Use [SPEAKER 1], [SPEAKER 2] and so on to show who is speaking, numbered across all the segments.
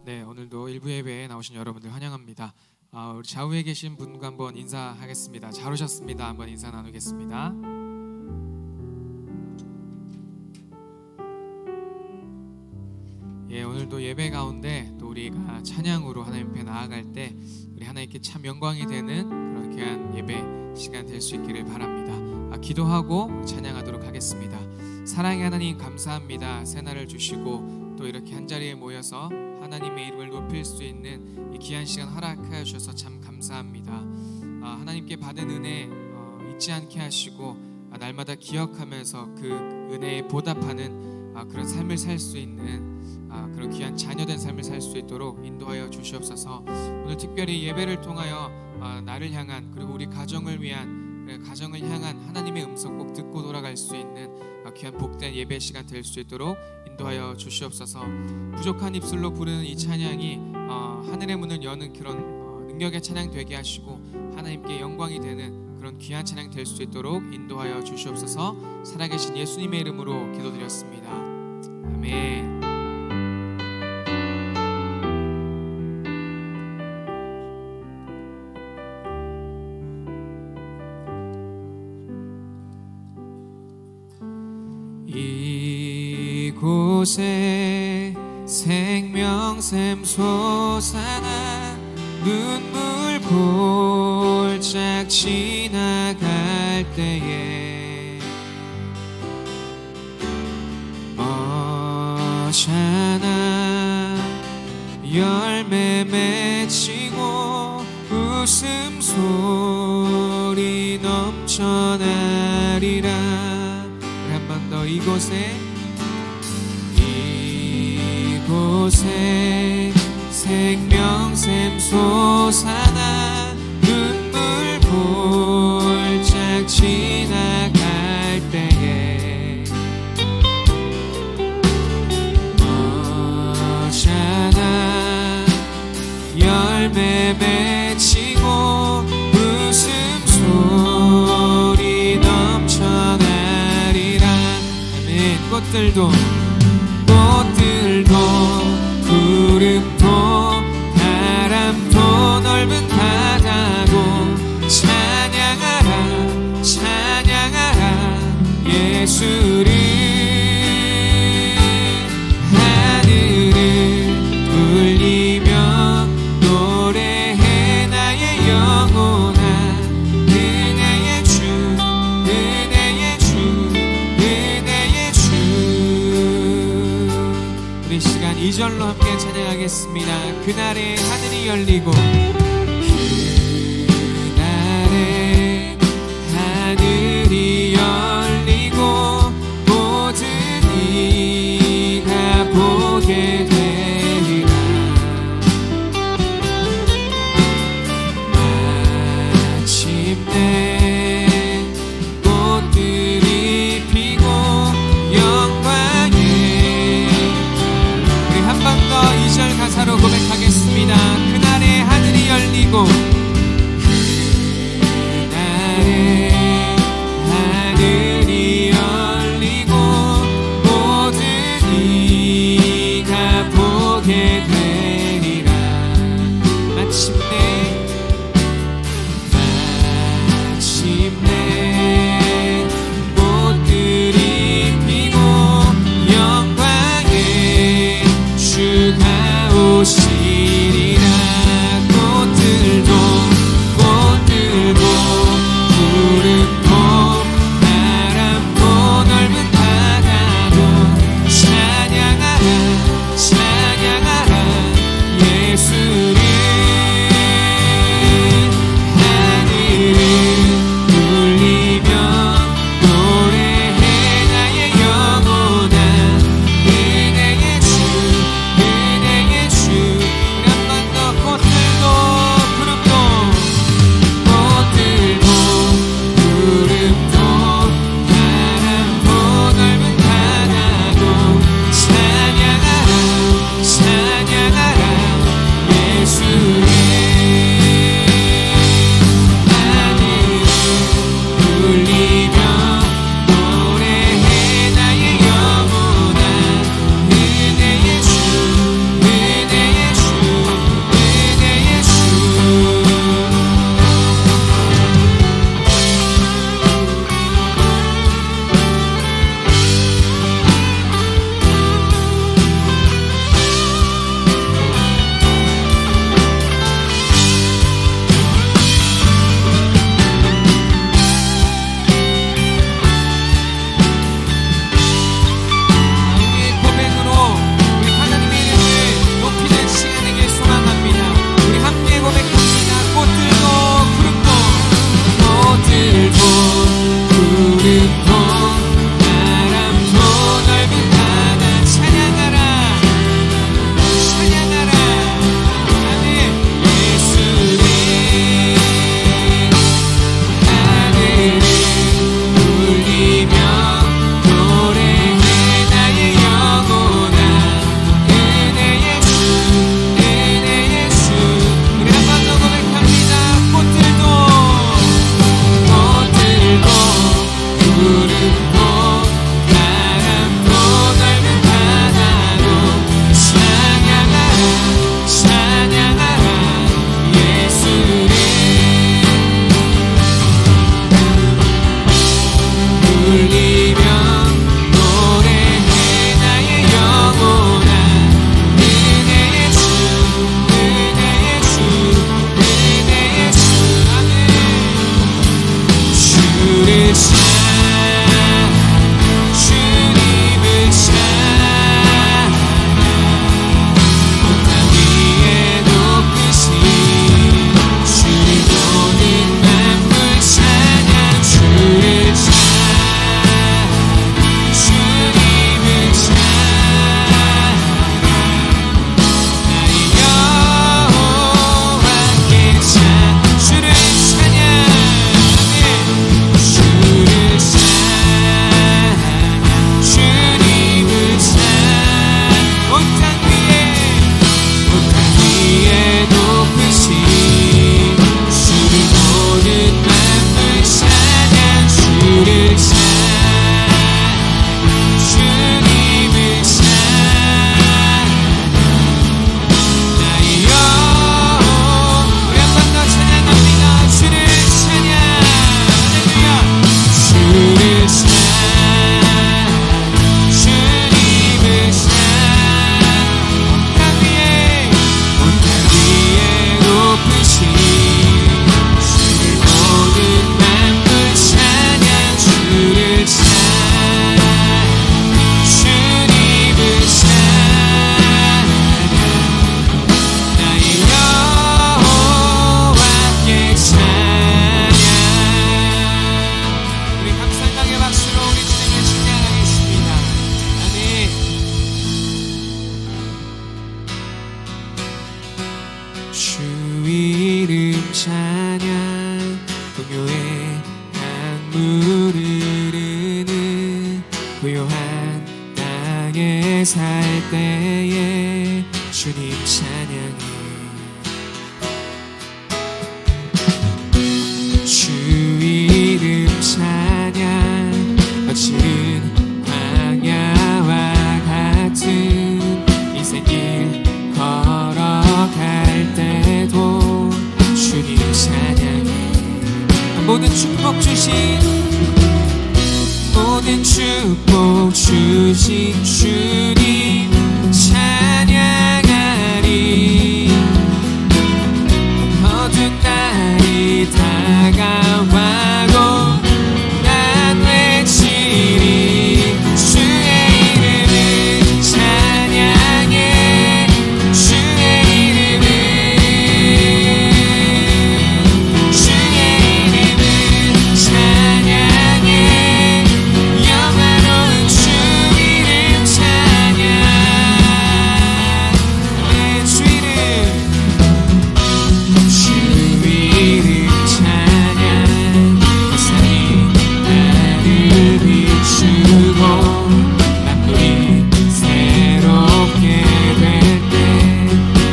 [SPEAKER 1] 네, 오늘도 일부 예배에 나오신 여러분들 환영합니다. 우리 좌우에 계신 분과 한번 인사하겠습니다. 잘 오셨습니다. 한번 인사 나누겠습니다. 예, 오늘도 예배 가운데 또 우리가 찬양으로 하나님 앞에 나아갈 때 우리 하나님께 참 영광이 되는 그런 귀한 예배 시간 될 수 있기를 바랍니다. 기도하고 찬양하도록 하겠습니다. 사랑의 하나님 감사합니다. 새날을 주시고 또 이렇게 한자리에 모여서 하나님의 이름을 높일 수 있는 이 귀한 시간 허락하여 주셔서 참 감사합니다. 하나님께 받은 은혜 잊지 않게 하시고 날마다 기억하면서 그 은혜에 보답하는 그런 삶을 살 수 있는 그런 귀한 자녀된 삶을 살 수 있도록 인도하여 주시옵소서. 오늘 특별히 예배를 통하여 나를 향한 그리고 우리 가정을 위한 가정을 향한 하나님의 음성 꼭 듣고 돌아갈 수 있는 귀한 복된 예배 시간 될 수 있도록 인도하여 주시옵소서. 부족한 입술로 부르는 이 찬양이 하늘의 문을 여는 그런 능력의 찬양 되게 하시고 하나님께 영광이 되는 그런 귀한 찬양 될 수 있도록 인도하여 주시옵소서. 살아계신 예수님의 이름으로 기도드렸습니다. 아멘. 이곳에 생명샘 솟아나 눈물 골짝 지나갈 때에 어샤나 열매 맺히고 웃음소리 넘쳐나리라. 한 번 더 이곳에 생명샘 솟아나 눈물 골짝 지나갈 때에 어샤나 열매 맺히고 웃음소리 넘쳐나리라. 아멘. 꽃들도 구름도 바람도 넓은 바다도 찬양하라 찬양하라 예수를. 하늘을 울리며 노래해 나의 영혼아 은혜의 주 은혜의 주 은혜의 주. 우리 시간 2절로 함께 찬양하겠습니다. 그날에 하늘이 열리고 그날에 하늘이 열리고 모든 이가 보게 되리라. 마침내 꽃들이 피고 영광에. 우리 한 번 더 2절 가사로 고백하겠습니다. 그날에 하늘이 열리고 모든 축복 주신 주님 찬양하리. 어두운 날이 다가와도 난 외치리. 주의 이름을 찬양해. 주의 이름을 찬양해. 영화로운 주 이름 찬양. 내 주 이름 찬양. 세상이 나를 비추고 만물이 새롭게 될 때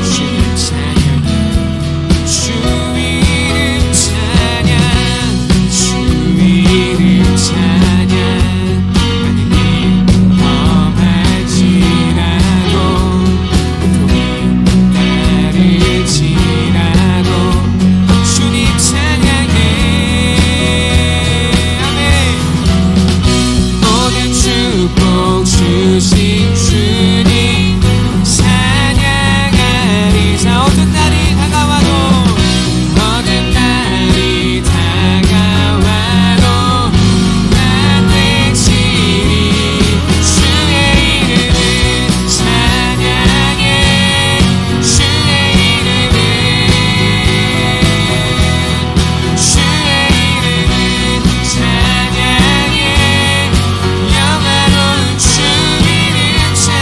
[SPEAKER 1] 주님 찬양해. 주 이름 찬양. 주 이름 찬양. 하느님 험할지라도 고통이 나를 지나도 주님 찬양해. 아멘. 모든 축복 주신 주님 찬양하리. 자, 어떤 날이 다가와도 난 외치리. 주의 이름을 찬양해. 주의 이름을 찬양해. 영화로운 주 이름 찬양.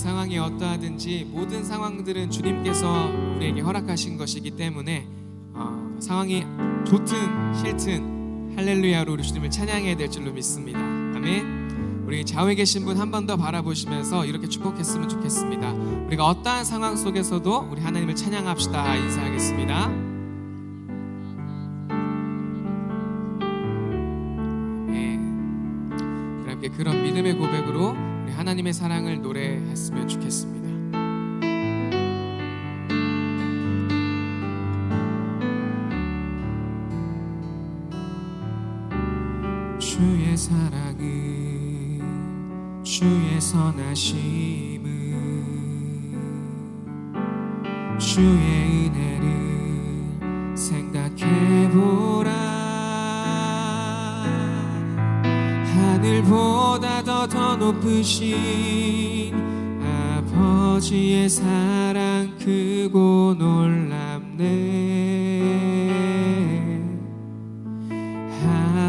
[SPEAKER 1] 상황이 어떠하든지 모든 상황들은 주님께서 우리에게 허락하신 것이기 때문에 상황이 좋든 싫든 할렐루야로 우리 주님을 찬양해야 될 줄로 믿습니다. 아멘. 우리 좌우에 계신 분 한 번 더 바라보시면서 이렇게 축복했으면 좋겠습니다. 우리가 어떠한 상황 속에서도 우리 하나님을 찬양합시다. 인사하겠습니다. 함께 그런 믿음의 고백으로 우리 하나님의 사랑을 노래했으면 좋겠습니다. 주의 사랑은 주의 선하심은 주의 은혜를 생각해보라. 하늘보다 더 높으신 아버지의 사랑 크고 놀랍네.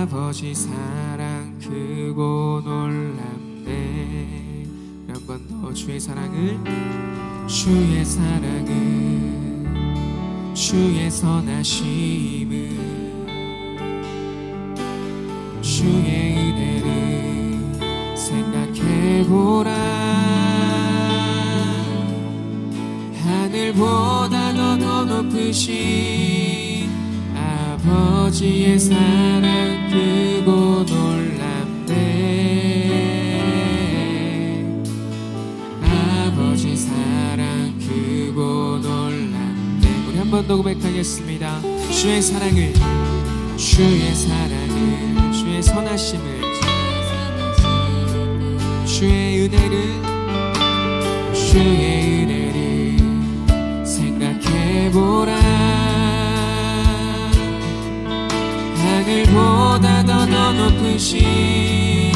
[SPEAKER 1] 아버지 사랑 크고 놀랍네. 한 번 더 주의 사랑은 주의 선하심은 주의 은혜를 생각해보라. 하늘보다 더 높으신 아버지의 사랑 크고 놀랍네. 아버지 사랑 크고 놀랍네. 우리 한 번 더 고백하겠습니다. 주의 사랑을 주의 선하심을 주의 은혜를 생각해보라. 하늘보다 더 높으신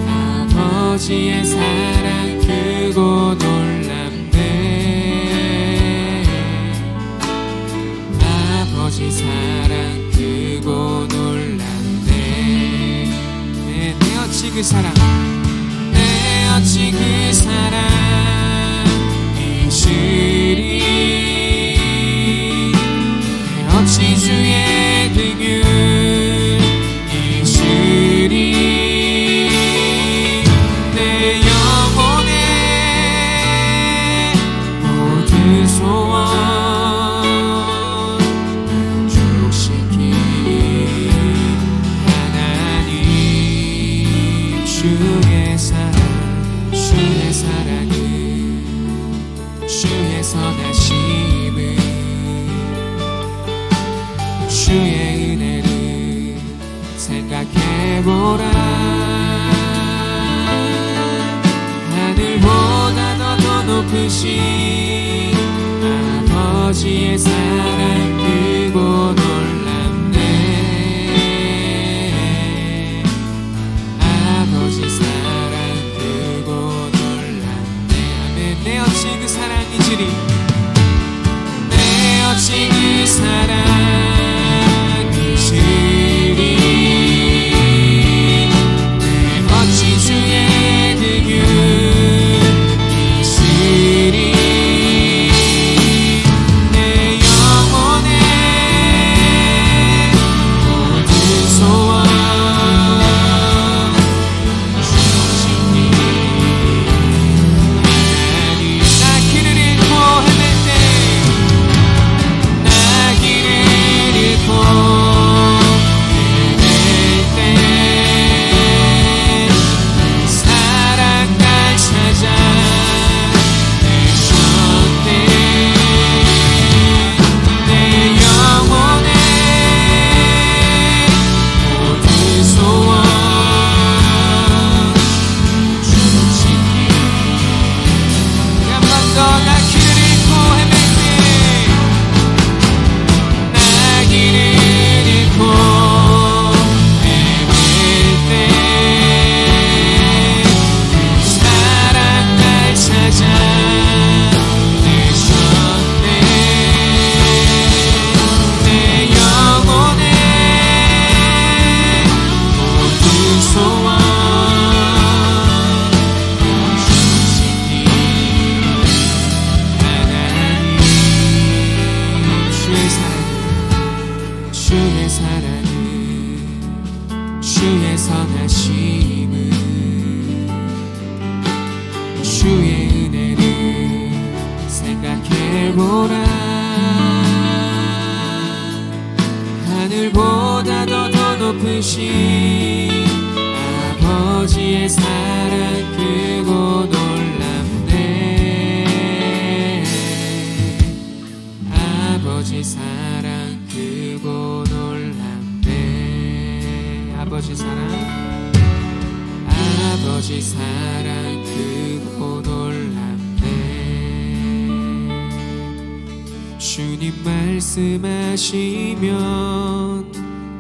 [SPEAKER 1] 아버지의 사랑 크고 놀랍네. 아버지 사랑 크고 놀랍네. 내 어찌 그 사랑 잊으리. 내 어찌 주의 등을 잊으리. 내 영혼의 모든 소원 만족시킨 하나님. 주의 사랑은 주의 선하심은 주의 은혜를 생각해보라. 하늘보다 더 높으신 아버지의 사랑 크고 놀랍네. 아버지 사랑 크고 놀랍네. 아멘. 내 어찌 그 사랑 잊으리. 내 어찌 그 사랑 잊으리. 내 어찌 주의 등을 잊으리. 내 영혼의 사랑은 주의 선하심은 주의 은혜를 생각해보라. 하늘보다도 더 높으신 아버지의 사랑 크고 놀랍네. 아버지 사랑 크고 놀랍네. 아버지 사랑, 아버지 사랑 크고 놀랍네. 주님 말씀하시면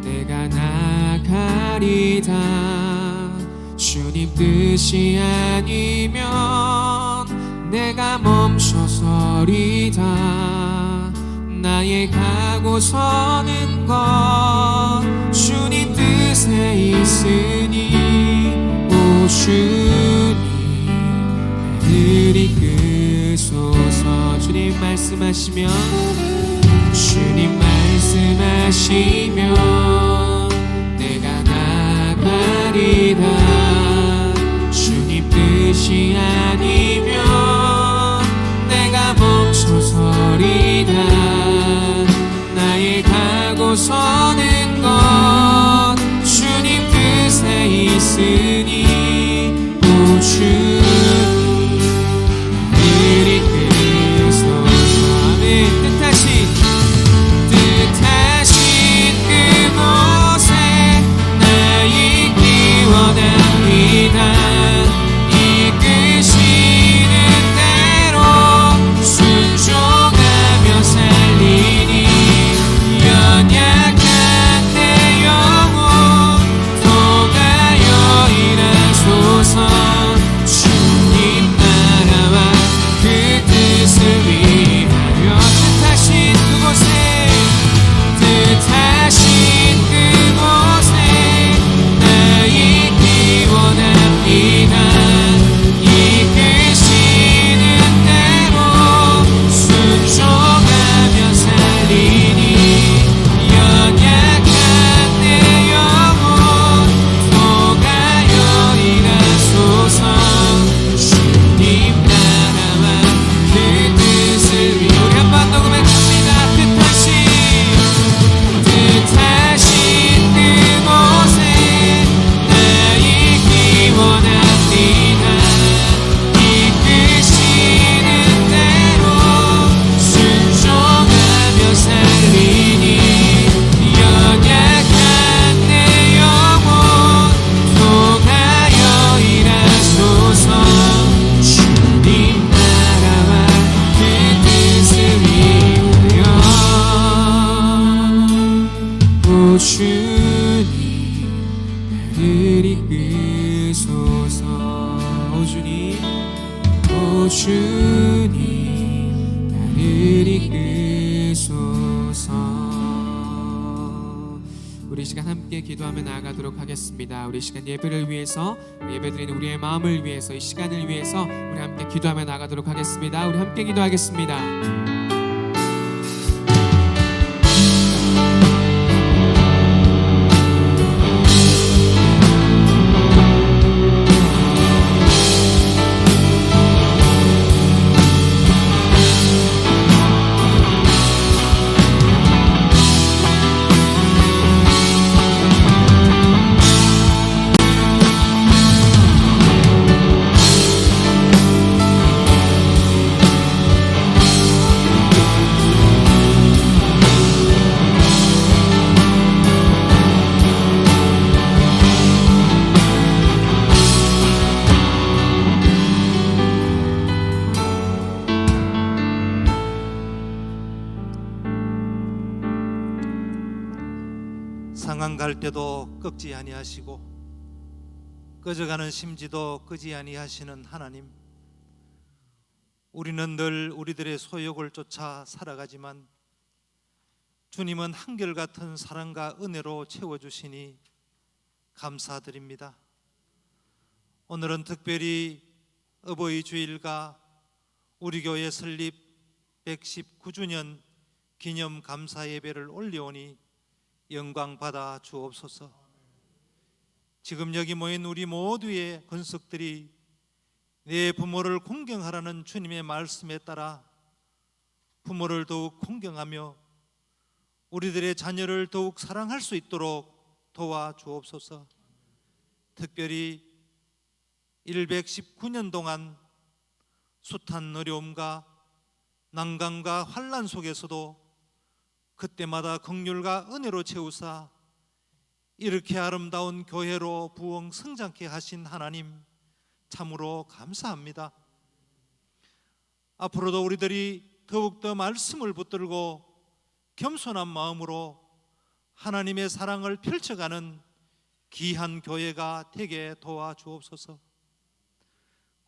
[SPEAKER 1] 내가 나가리다. 주님 뜻이 아니면 내가 멈춰서리다. 나의 가고 서는 것 주님 뜻에 있으니 오 주님 나를 이끄소서. 주님 말씀하시면, 주님 말씀하시면 내가 나가리다. 주님 뜻이 아니면 내가 멈춰서리다. 나의 가고 서는 것 주님 뜻에 있으니 오 주님 나를 이끄소서. 아멘. 뜻하신 그곳에 나 있기 원합니다. 이끄시는 대로 순종하며 살리니 연약한 내 영혼 속하여 일하소서. 주님 나라와 그 뜻을 위하여 뜻하신 그곳에 나 있기 원합니다. 이끄시는 대로 순종하며 살리니 연약한 내 영혼 속하여 일하소서. 주님 나라와 그 뜻을 위해 우리 한번 더 고백합니다. 뜻하신 그곳에 나 있기 원합니다. 이끄시는 대로 순종하며 살리니 연약한 내 영혼 속하여 일하소서. 주님 나라와 그 뜻을 위하여 오 주님 나를 이끄소서. 오 주님, 오 주님 나를 이끄소서. 우리 시간 함께 기도하며 나아가도록 하겠습니다. 우리 시간 예배를 위해서, 예배드리는 우리의 마음을 위해서, 이 시간을 위해서 우리 함께 기도하며 나아가도록 하겠습니다. 우리 함께 기도하겠습니다.
[SPEAKER 2] 상한 갈 때도 꺾지 아니하시고 꺼져가는 심지도 끄지 아니하시는 하나님, 우리는 늘 우리들의 소욕을 쫓아 살아가지만 주님은 한결같은 사랑과 은혜로 채워주시니 감사드립니다. 오늘은 특별히 어버이 주일과 우리 교회 설립 119주년 기념 감사 예배를 올려오니 영광 받아 주옵소서. 지금 여기 모인 우리 모두의 권속들이 내 부모를 공경하라는 주님의 말씀에 따라 부모를 더욱 공경하며 우리들의 자녀를 더욱 사랑할 수 있도록 도와 주옵소서. 특별히 119년 동안 숱한 어려움과 난강과 환난 속에서도 그때마다 긍휼과 은혜로 채우사 이렇게 아름다운 교회로 부흥 성장케 하신 하나님 참으로 감사합니다. 앞으로도 우리들이 더욱더 말씀을 붙들고 겸손한 마음으로 하나님의 사랑을 펼쳐가는 귀한 교회가 되게 도와주옵소서.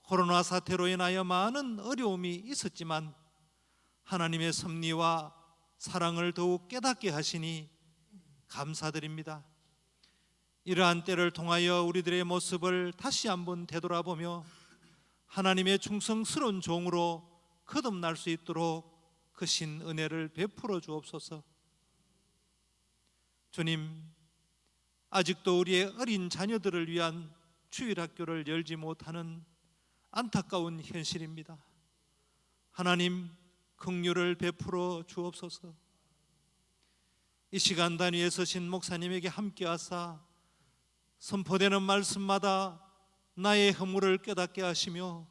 [SPEAKER 2] 코로나 사태로 인하여 많은 어려움이 있었지만 하나님의 섭리와 사랑을 더욱 깨닫게 하시니 감사드립니다. 이러한 때를 통하여 우리들의 모습을 다시 한번 되돌아보며 하나님의 충성스러운 종으로 거듭날 수 있도록 크신 은혜를 베풀어 주옵소서. 주님, 아직도 우리의 어린 자녀들을 위한 주일학교를 열지 못하는 안타까운 현실입니다. 하나님, 긍휼을 베풀어 주옵소서. 이 시간 단위에 서신 목사님에게 함께하사 선포되는 말씀마다 나의 허물을 깨닫게 하시며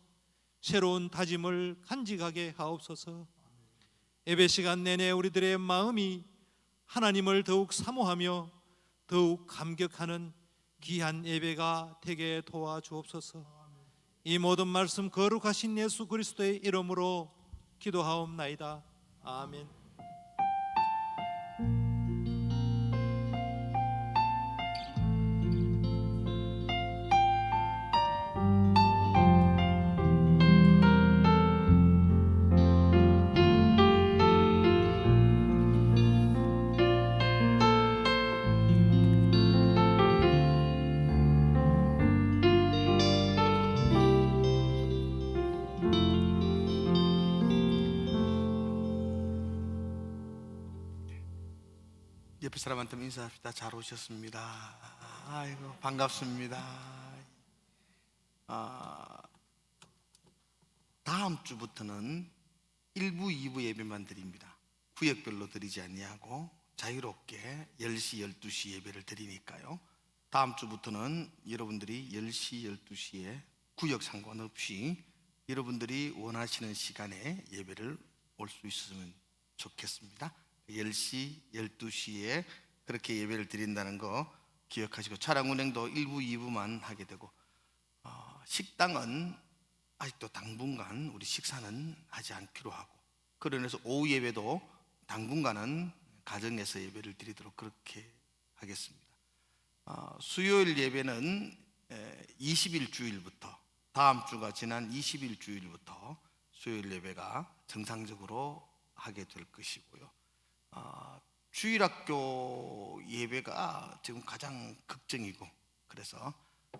[SPEAKER 2] 새로운 다짐을 간직하게 하옵소서. 예배 시간 내내 우리들의 마음이 하나님을 더욱 사모하며 더욱 감격하는 귀한 예배가 되게 도와주옵소서. 이 모든 말씀 거룩하신 예수 그리스도의 이름으로 기도하옵나이다. 아멘.
[SPEAKER 3] 옆에 사람한테 인사합시다. 잘 오셨습니다. 아이고 반갑습니다. 다음 주부터는 1부, 2부 예배만 드립니다. 구역별로 드리지 아니하고 자유롭게 10시, 12시 예배를 드리니까요. 다음 주부터는 여러분들이 10시, 12시에 구역 상관없이 여러분들이 원하시는 시간에 예배를 올 수 있으면 좋겠습니다. 10시, 12시에 그렇게 예배를 드린다는 거 기억하시고 차량 운행도 1부, 2부만 하게 되고 식당은 아직도 당분간 우리 식사는 하지 않기로 하고 그러면서 오후 예배도 당분간은 가정에서 예배를 드리도록 그렇게 하겠습니다. 수요일 예배는 20일 주일부터 다음 주가 지난 20일 주일부터 수요일 예배가 정상적으로 하게 될 것이고요. 주일학교 예배가 지금 가장 걱정이고 그래서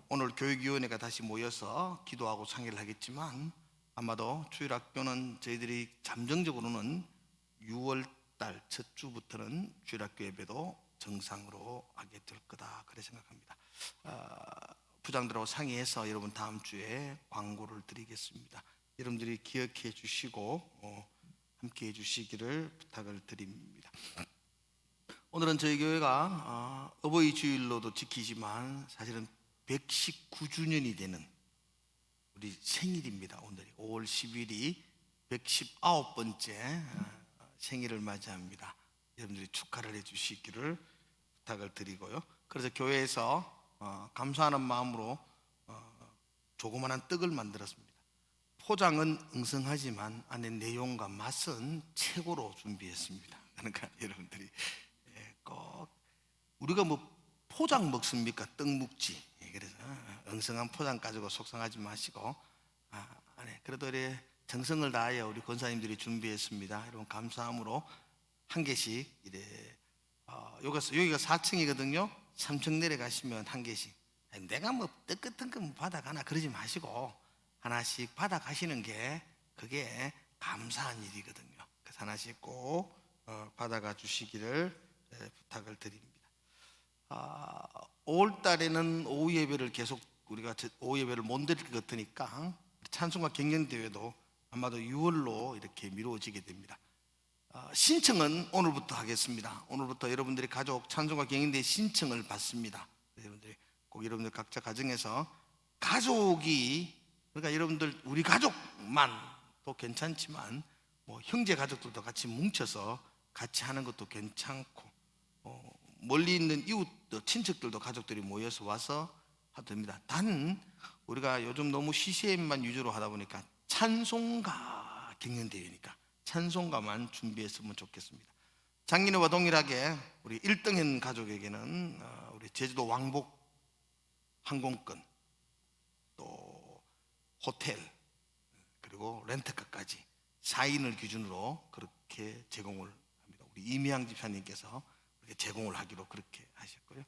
[SPEAKER 3] 오늘 교육위원회가 다시 모여서 기도하고 상의를 하겠지만 아마도 주일학교는 저희들이 잠정적으로는 6월달 첫 주부터는 주일학교 예배도 정상으로 하게 될 거다 그렇게 생각합니다. 부장들하고 상의해서 여러분 다음 주에 광고를 드리겠습니다. 여러분들이 기억해 주시고 함께 해주시기를 부탁을 드립니다. 오늘은 저희 교회가 어버이 주일로도 지키지만 사실은 119주년이 되는 우리 생일입니다. 오늘이 5월 10일이 119번째 생일을 맞이합니다. 여러분들이 축하를 해주시기를 부탁을 드리고요. 그래서 교회에서 감사하는 마음으로 조그마한 떡을 만들었습니다. 포장은 엉성하지만 안에 내용과 맛은 최고로 준비했습니다. 그러니까 여러분들이 꼭 우리가 뭐 포장 먹습니까? 떡 묵지. 그래서 엉성한 포장 가지고 속상하지 마시고 안에 그래도 이래 정성을 다하여 우리 권사님들이 준비했습니다. 여러분 감사함으로 한 개씩 이래 여기가 4층이거든요. 3층 내려가시면 한 개씩. 내가 뭐 떡 같은 거 받아가나 그러지 마시고 하나씩 받아가시는 게 그게 감사한 일이거든요. 그래서 하나씩 꼭 받아가 주시기를 부탁을 드립니다. 5월 달에는 오후 예배를 계속 우리가 오후 예배를 못 드릴 것 같으니까 찬송가 경연대회도 아마도 6월로 이렇게 미루어지게 됩니다. 신청은 오늘부터 하겠습니다. 오늘부터 여러분들이 가족 찬송가 경연대회 신청을 받습니다. 여러분들이 꼭 여러분들 각자 가정에서 가족이, 그러니까 여러분들 우리 가족만도 괜찮지만 뭐 형제 가족들도 같이 뭉쳐서 같이 하는 것도 괜찮고, 멀리 있는 이웃들 친척들도 가족들이 모여서 와서 하도 됩니다. 단 우리가 요즘 너무 CCM만 위주로 하다 보니까 찬송가 경연대회니까 찬송가만 준비했으면 좋겠습니다. 작년과 동일하게 우리 1등인 가족에게는 우리 제주도 왕복 항공권, 또 호텔, 그리고 렌터카까지 4인을 기준으로 그렇게 제공을 합니다. 우리 이미양 집사님께서 그렇게 제공을 하기로 그렇게 하셨고요.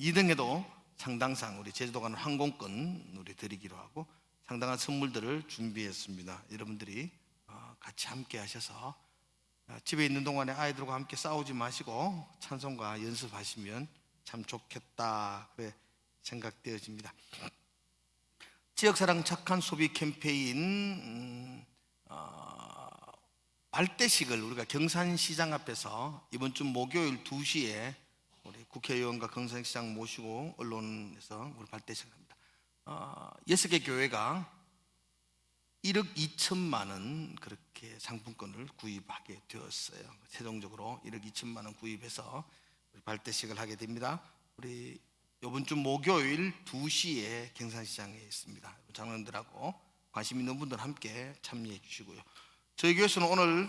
[SPEAKER 3] 2등에도 상당상 우리 제주도 가는 항공권 우리 드리기로 하고 상당한 선물들을 준비했습니다. 여러분들이 같이 함께 하셔서 집에 있는 동안에 아이들과 함께 싸우지 마시고 찬송가 연습하시면 참 좋겠다, 그래 생각되어집니다. 지역사랑 착한 소비 캠페인 발대식을 우리가 경산시장 앞에서 이번 주 목요일 2시에 우리 국회의원과 경산시장 모시고 언론에서 우리 발대식을 합니다. 6개 교회가 1억 2천만 원 그렇게 상품권을 구입하게 되었어요. 최종적으로 1억 2천만 원 구입해서 우리 발대식을 하게 됩니다. 우리 이번 주 목요일 2시에 경산시장에 있습니다. 장로님들하고 관심 있는 분들 함께 참여해 주시고요. 저희 교회에서는 오늘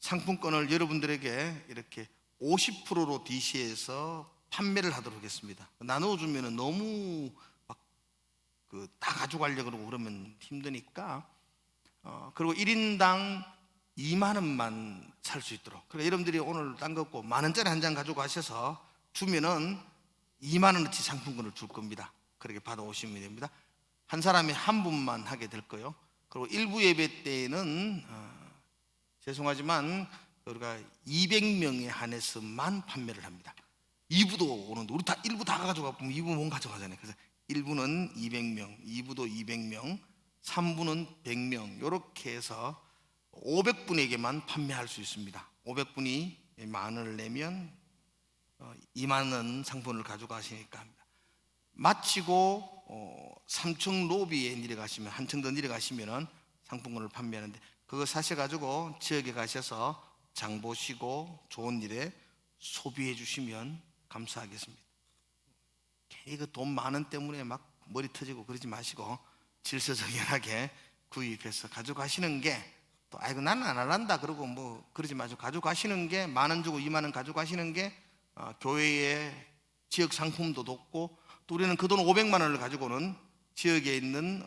[SPEAKER 3] 상품권을 여러분들에게 이렇게 50%로 DC에서 판매를 하도록 하겠습니다. 나누어주면 너무 다 가져가려고 그러고 그러면 힘드니까, 그리고 1인당 2만 원만 살 수 있도록, 그러니까 여러분들이 오늘 딴 거 없고 만 원짜리 한 장 가져가셔서 주면은 2만 원어치 상품권을 줄 겁니다. 그렇게 받아오시면 됩니다. 한 사람이 한 분만 하게 될 거예요. 그리고 일부 예배 때에는 죄송하지만 우리가 200명에 한해서만 판매를 합니다. 2부도 오는데 우리 다 1부 다 가져가 보면 2부 못 가져가잖아요. 그래서 1부는 200명, 2부도 200명, 3부는 100명, 이렇게 해서 500분에게만 판매할 수 있습니다. 500분이 만 원을 내면 2만 원 상품을 가져가시니까 합니다. 마치고 3층 로비에 내려가시면, 한층 더 내려가시면 상품권을 판매하는데, 그거 사셔가지고 지역에 가셔서 장 보시고 좋은 일에 소비해 주시면 감사하겠습니다. 괜히 그 돈 만 원 때문에 막 머리 터지고 그러지 마시고 질서정연하게 구입해서 가져가시는 게, 또 아이고 나는 안 할란다 그러고 뭐 그러지 마시고 가져가시는 게, 만 원 주고 2만 원 가져가시는 게 교회의 지역 상품도 돕고, 또 우리는 그 돈 500만 원을 가지고는 지역에 있는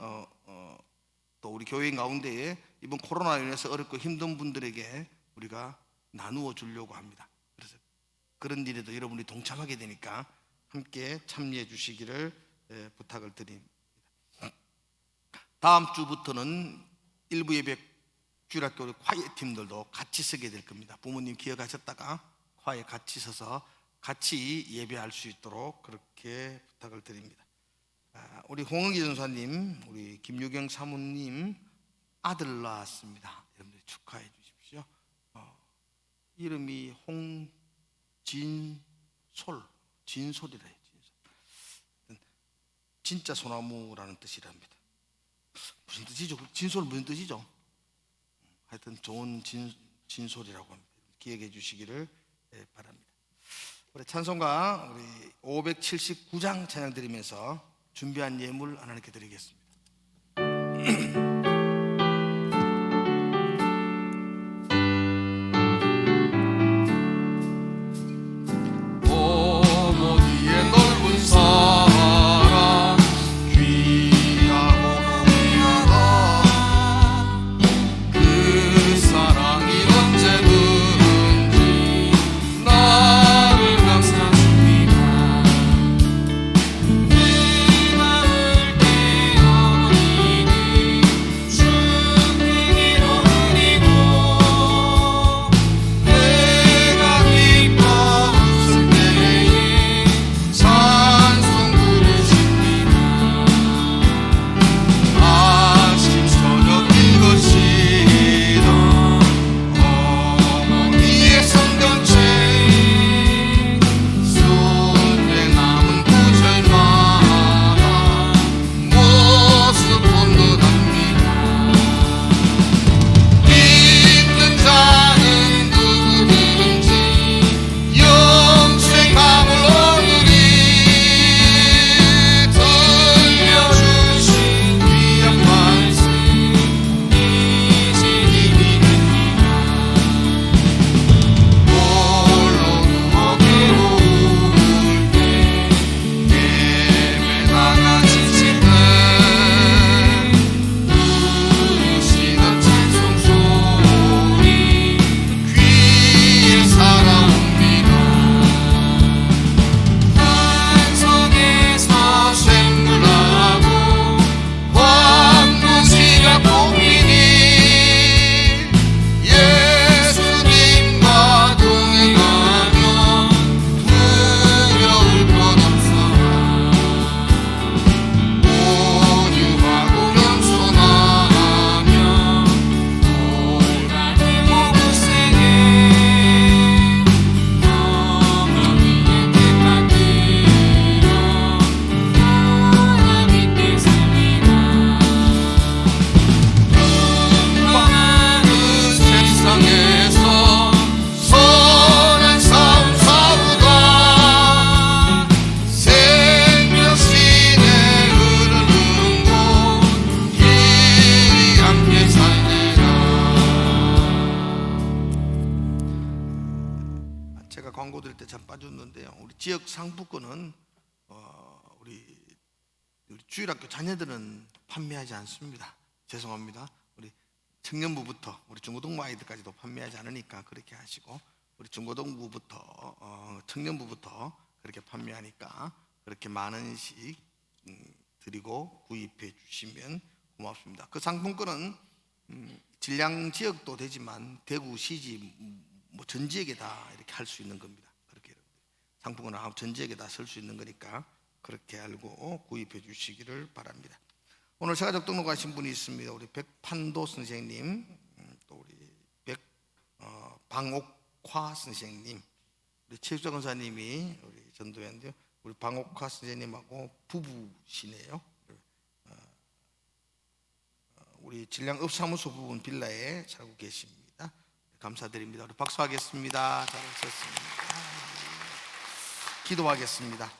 [SPEAKER 3] 또 우리 교회인 가운데에 이번 코로나로 인해서 어렵고 힘든 분들에게 우리가 나누어 주려고 합니다. 그래서 그런 일에도 여러분이 동참하게 되니까 함께 참여해 주시기를 부탁을 드립니다. 다음 주부터는 일부 예배 주일학교 과외 팀들도 같이 서게 될 겁니다. 부모님 기억하셨다가 과외 같이 서서 같이 예배할 수 있도록 그렇게 부탁을 드립니다. 우리 홍은기 전사님, 우리 김유경 사모님 아들 낳았습니다. 여러분들 축하해 주십시오. 이름이 진솔이라 해요. 진짜 소나무라는 뜻이랍니다. 무슨 뜻이죠? 진솔 무슨 뜻이죠? 하여튼 좋은 진솔이라고 합니다. 기억해 주시기를 바랍니다. 우리 찬송가 우리 579장 찬양 드리면서 준비한 예물 하나님께 드리겠습니다. 지역 상품권은 우리 주일학교 자녀들은 판매하지 않습니다. 죄송합니다. 우리 청년부부터 우리 중고등부 아이들까지도 판매하지 않으니까 그렇게 하시고, 우리 중고등부부터 청년부부터 그렇게 판매하니까 그렇게 만 원씩 드리고 구입해 주시면 고맙습니다. 그 상품권은 진량 지역도 되지만 대구 시지 뭐 전 지역에 다 이렇게 할 수 있는 겁니다. 그렇게 상품권은 아무 전 지역에 다 쓸 수 있는 거니까 그렇게 알고 구입해 주시기를 바랍니다. 오늘 세가족 등록하신 분이 있습니다. 우리 백판도 선생님, 또 우리 방옥화 선생님, 우리 최수정 권사님이 우리 전도회인데요. 우리 방옥화 선생님하고 부부시네요. 우리 진량읍사무소 부분 빌라에 살고 계십니다. 감사드립니다. 우리 박수하겠습니다. 잘하셨습니다. 기도하겠습니다.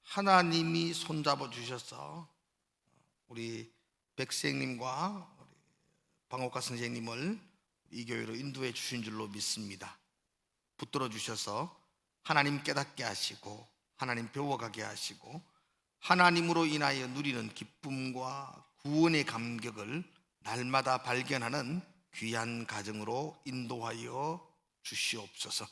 [SPEAKER 3] 하나님이 손잡아 주셔서 우리 백생님과 우리 방옥가 선생님을 이 교회로 인도해 주신 줄로 믿습니다. 붙들어 주셔서 하나님 깨닫게 하시고 하나님 배워가게 하시고 하나님으로 인하여 누리는 기쁨과 구원의 감격을 날마다 발견하는 귀한 가정으로 인도하여 주시옵소서.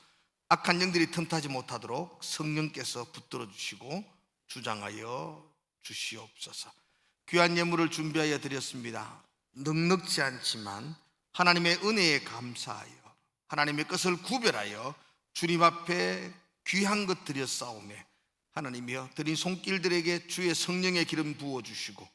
[SPEAKER 3] 악한 영들이 틈타지 못하도록 성령께서 붙들어 주시고 주장하여 주시옵소서. 귀한 예물을 준비하여 드렸습니다. 넉넉지 않지만 하나님의 은혜에 감사하여 하나님의 것을 구별하여 주님 앞에 귀한 것 드려 싸우며 하나님이여 드린 손길들에게 주의 성령의 기름 부어주시고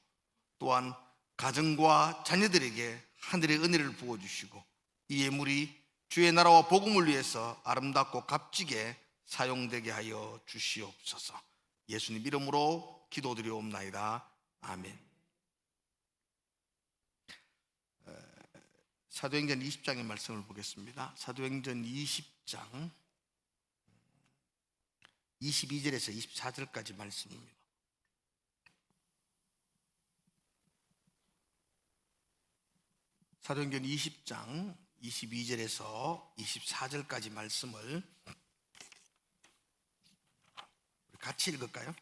[SPEAKER 3] 또한 가정과 자녀들에게 하늘의 은혜를 부어주시고 이 예물이 주의 나라와 복음을 위해서 아름답고 값지게 사용되게 하여 주시옵소서. 예수님 이름으로 기도드리옵나이다. 아멘. 사도행전 20장의 말씀을 보겠습니다. 사도행전 20장 22절에서 24절까지 말씀입니다. 사도행전 20장 22절에서 24절까지 말씀을 같이 읽을까요?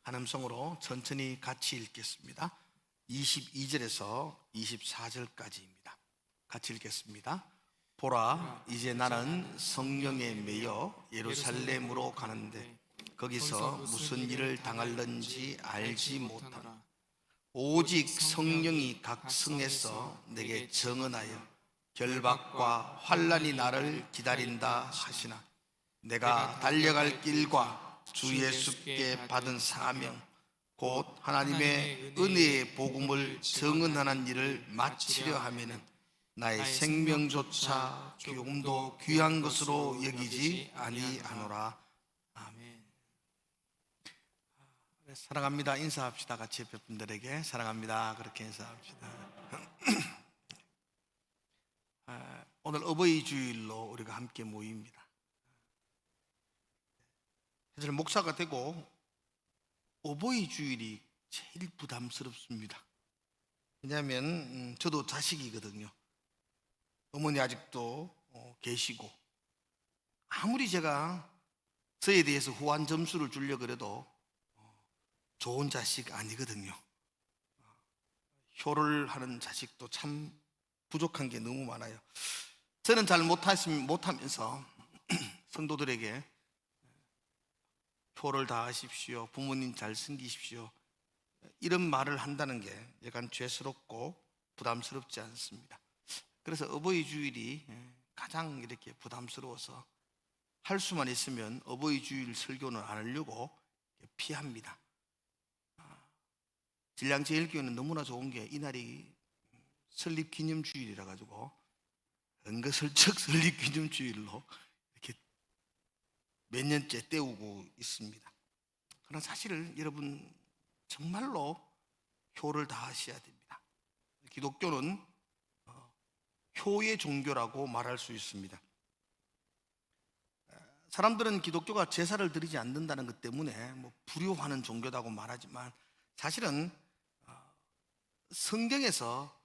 [SPEAKER 3] 한음성으로 천천히 같이 읽겠습니다. 22절에서 24절까지입니다. 같이 읽겠습니다. 보라, 이제 나는 성령에 매여 예루살렘으로 가는데 거기서 무슨 일을 당할는지 알지 못하노라. 오직 성령이 각 성에서 내게 증언하여 결박과 환난이 나를 기다린다 하시나 내가 달려갈 길과 주 예수께 받은 사명 곧 하나님의 은혜의 복음을 증언하는 일을 마치려 하면은 나의 생명조차 조금도 귀한 것으로 여기지 아니하노라. 아멘. 사랑합니다. 인사합시다. 같이 옆에 분들에게 사랑합니다. 그렇게 인사합시다. 오늘 어버이 주일로 우리가 함께 모입니다. 사실 목사가 되고 어버이 주일이 제일 부담스럽습니다. 왜냐하면 저도 자식이거든요. 어머니 아직도 계시고 아무리 제가 저에 대해서 후한 점수를 주려고 해도 좋은 자식 아니거든요. 효를 하는 자식도 참 부족한 게 너무 많아요. 저는 잘 못하면서 성도들에게 효를 다하십시오, 부모님 잘 섬기십시오 이런 말을 한다는 게 약간 죄스럽고 부담스럽지 않습니다. 그래서 어버이 주일이 가장 이렇게 부담스러워서 할 수만 있으면 어버이 주일 설교는 안 하려고 피합니다. 진량제일교회는 너무나 좋은 게 이날이 설립기념주일이라 가지고 은근슬쩍 설립기념주일로 이렇게 몇 년째 때우고 있습니다. 그러나 사실 여러분 정말로 효를 다하셔야 됩니다. 기독교는 효의 종교라고 말할 수 있습니다. 사람들은 기독교가 제사를 드리지 않는다는 것 때문에 불효하는 종교라고 말하지만 사실은 성경에서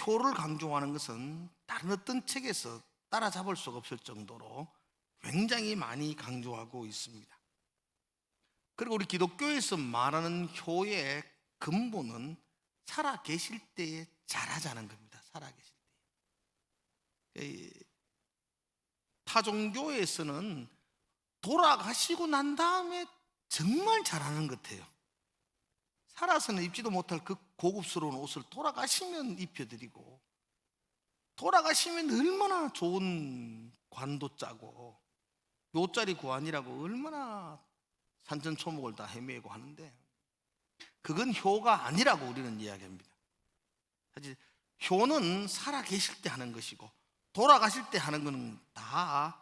[SPEAKER 3] 효를 강조하는 것은 다른 어떤 책에서 따라잡을 수가 없을 정도로 굉장히 많이 강조하고 있습니다. 그리고 우리 기독교에서 말하는 효의 근본은 살아 계실 때에 잘하자는 겁니다. 살아 계실 때. 타종교에서는 돌아가시고 난 다음에 정말 잘하는 것 같아요. 살아서는 입지도 못할 그 고급스러운 옷을 돌아가시면 입혀드리고, 돌아가시면 얼마나 좋은 관도 짜고 요짜리 구안이라고 얼마나 산천초목을 다 헤매고 하는데, 그건 효가 아니라고 우리는 이야기합니다. 사실 효는 살아 계실 때 하는 것이고, 돌아가실 때 하는 것은 다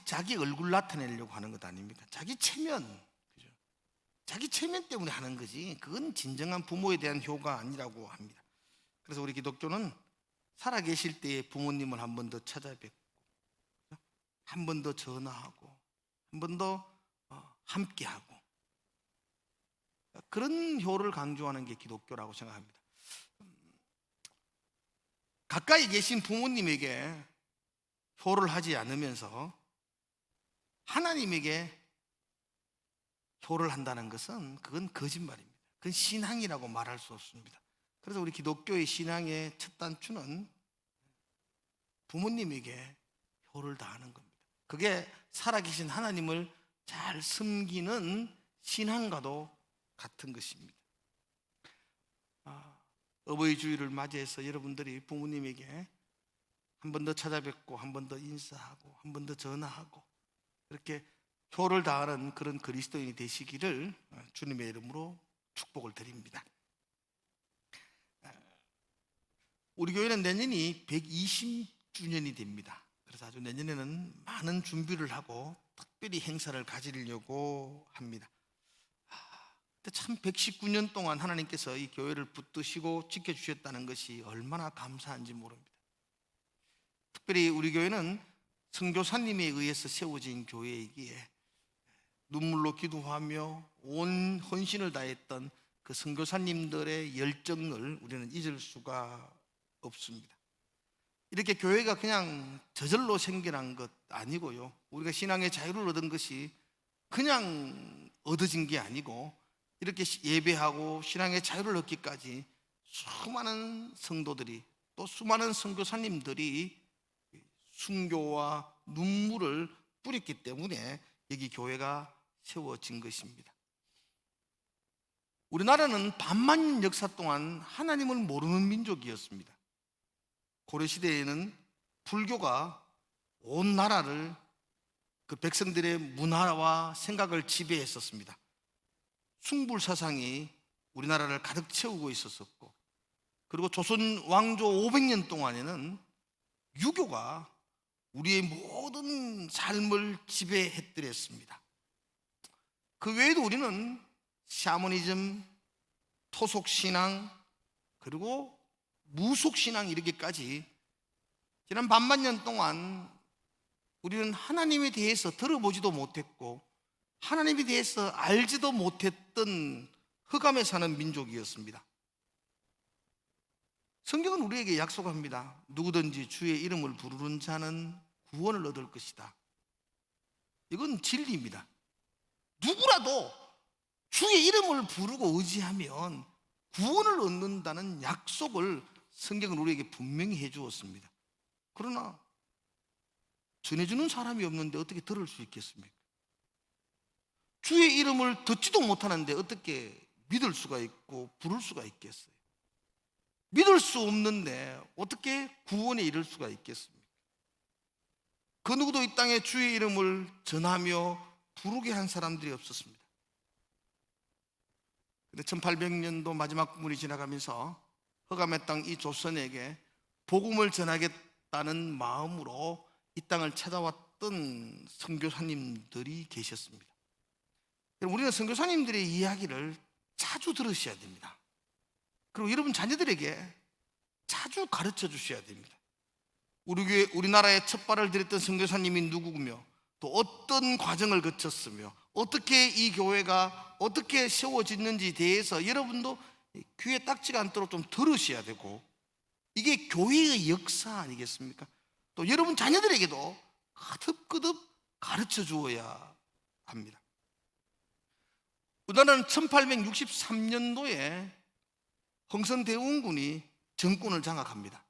[SPEAKER 3] 자기 얼굴 나타내려고 하는 것 아닙니까? 자기 체면, 그죠? 자기 체면 때문에 하는 거지, 그건 진정한 부모에 대한 효가 아니라고 합니다. 그래서 우리 기독교는 살아 계실 때에 부모님을 한 번 더 찾아뵙고, 한 번 더 전화하고, 한 번 더 함께하고, 그런 효를 강조하는 게 기독교라고 생각합니다. 가까이 계신 부모님에게 효를 하지 않으면서 하나님에게 효를 한다는 것은 그건 거짓말입니다. 그건 신앙이라고 말할 수 없습니다. 그래서 우리 기독교의 신앙의 첫 단추는 부모님에게 효를 다하는 겁니다. 그게 살아계신 하나님을 잘 섬기는 신앙과도 같은 것입니다. 어버이 주일을 맞이해서 여러분들이 부모님에게 한 번 더 찾아뵙고, 한 번 더 인사하고, 한 번 더 전화하고, 이렇게 효를 다하는 그런 그리스도인이 되시기를 주님의 이름으로 축복을 드립니다. 우리 교회는 내년이 120주년이 됩니다. 그래서 아주 내년에는 많은 준비를 하고 특별히 행사를 가지려고 합니다. 참 119년 동안 하나님께서 이 교회를 붙드시고 지켜주셨다는 것이 얼마나 감사한지 모릅니다. 특별히 우리 교회는 선교사님에 의해서 세워진 교회이기에 눈물로 기도하며 온 헌신을 다했던 그 선교사님들의 열정을 우리는 잊을 수가 없습니다. 이렇게 교회가 그냥 저절로 생겨난 것 아니고요, 우리가 신앙의 자유를 얻은 것이 그냥 얻어진 게 아니고, 이렇게 예배하고 신앙의 자유를 얻기까지 수많은 성도들이, 또 수많은 선교사님들이 순교와 눈물을 뿌렸기 때문에 여기 교회가 세워진 것입니다. 우리나라는 반만 역사 동안 하나님을 모르는 민족이었습니다. 고려시대에는 불교가 온 나라를, 그 백성들의 문화와 생각을 지배했었습니다. 숭불사상이 우리나라를 가득 채우고 있었었고, 그리고 조선 왕조 500년 동안에는 유교가 우리의 모든 삶을 지배했더랬습니다. 그 외에도 우리는 샤머니즘, 토속신앙, 그리고 무속신앙 이르기까지 지난 반만 년 동안 우리는 하나님에 대해서 들어보지도 못했고 하나님에 대해서 알지도 못했던 흑암에 사는 민족이었습니다. 성경은 우리에게 약속합니다. 누구든지 주의 이름을 부르는 자는 구원을 얻을 것이다. 이건 진리입니다. 누구라도 주의 이름을 부르고 의지하면 구원을 얻는다는 약속을 성경은 우리에게 분명히 해주었습니다. 그러나 전해주는 사람이 없는데 어떻게 들을 수 있겠습니까? 주의 이름을 듣지도 못하는데 어떻게 믿을 수가 있고 부를 수가 있겠어요? 믿을 수 없는데 어떻게 구원에 이를 수가 있겠습니까? 그 누구도 이 땅에 주의 이름을 전하며 부르게 한 사람들이 없었습니다. 근데 1800년도 마지막 국물이 지나가면서 흑암의 땅 이 조선에게 복음을 전하겠다는 마음으로 이 땅을 찾아왔던 선교사님들이 계셨습니다. 우리는 선교사님들의 이야기를 자주 들으셔야 됩니다. 그리고 여러분 자녀들에게 자주 가르쳐 주셔야 됩니다. 우리나라에 첫 발을 들였던 선교사님이 누구며 또 어떤 과정을 거쳤으며 어떻게 이 교회가 어떻게 세워졌는지에 대해서 여러분도 귀에 딱지가 않도록 좀 들으셔야 되고, 이게 교회의 역사 아니겠습니까? 또 또 여러분 자녀들에게도 거듭거듭 가르쳐 주어야 합니다. 우리나라는 1863년도에 흥선대원군이 정권을 장악합니다.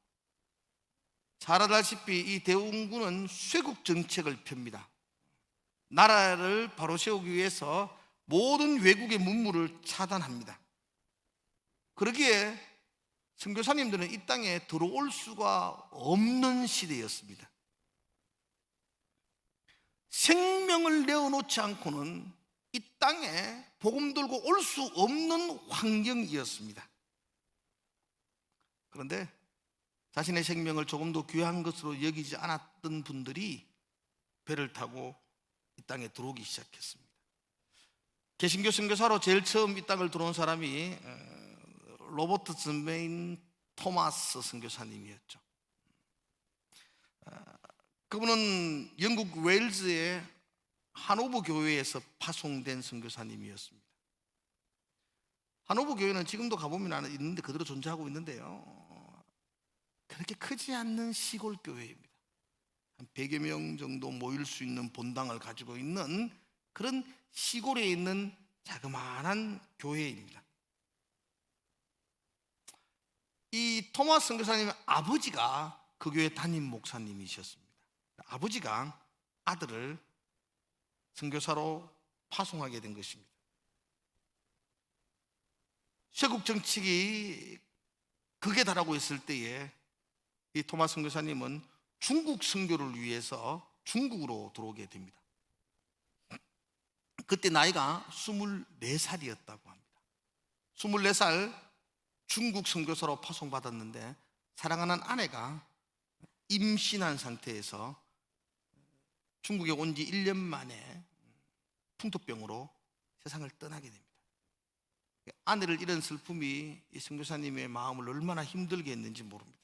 [SPEAKER 3] 잘 알다시피 이 대원군은 쇄국 정책을 펴니다. 나라를 바로 세우기 위해서 모든 외국의 문물을 차단합니다. 그러기에 선교사님들은 이 땅에 들어올 수가 없는 시대였습니다. 생명을 내어놓지 않고는 이 땅에 복음 들고 올 수 없는 환경이었습니다. 그런데 자신의 생명을 조금 더 귀한 것으로 여기지 않았던 분들이 배를 타고 이 땅에 들어오기 시작했습니다. 개신교 선교사로 제일 처음 이 땅을 들어온 사람이 로버트 즈메인 토마스 선교사님이었죠. 그분은 영국 웨일즈의 하노브 교회에서 파송된 선교사님이었습니다. 하노브 교회는 지금도 가보면 있는데 그대로 존재하고 있는데요, 그렇게 크지 않는 시골 교회입니다. 한 100여 명 정도 모일 수 있는 본당을 가지고 있는 그런 시골에 있는 자그마한 교회입니다. 이 토마스 선교사님의 아버지가 그 교회 담임 목사님이셨습니다. 아버지가 아들을 선교사로 파송하게 된 것입니다. 쇄국 정책이 극에 달하고 있을 때에 이 토마스 선교사님은 중국 선교를 위해서 중국으로 들어오게 됩니다. 그때 나이가 24살이었다고 합니다. 24살 중국 선교사로 파송받았는데 사랑하는 아내가 임신한 상태에서 중국에 온 지 1년 만에 풍토병으로 세상을 떠나게 됩니다. 아내를 잃은 슬픔이 이 선교사님의 마음을 얼마나 힘들게 했는지 모릅니다.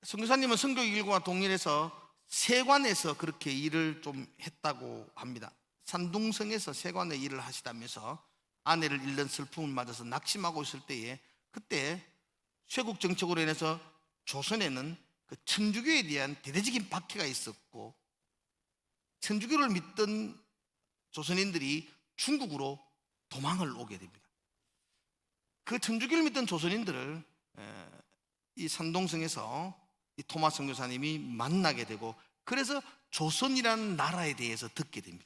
[SPEAKER 3] 선교사님은 선교 일과 동일해서 세관에서 그렇게 일을 좀 했다고 합니다. 산둥성에서 세관의 일을 하시다면서 아내를 잃는 슬픔을 맞아서 낙심하고 있을 때에 그때 쇄국 정책으로 인해서 조선에는 그 천주교에 대한 대대적인 박해가 있었고 천주교를 믿던 조선인들이 중국으로 도망을 오게 됩니다. 그 천주교를 믿던 조선인들을 이 산동성에서 이 토마스 선교사님이 만나게 되고 그래서 조선이라는 나라에 대해서 듣게 됩니다.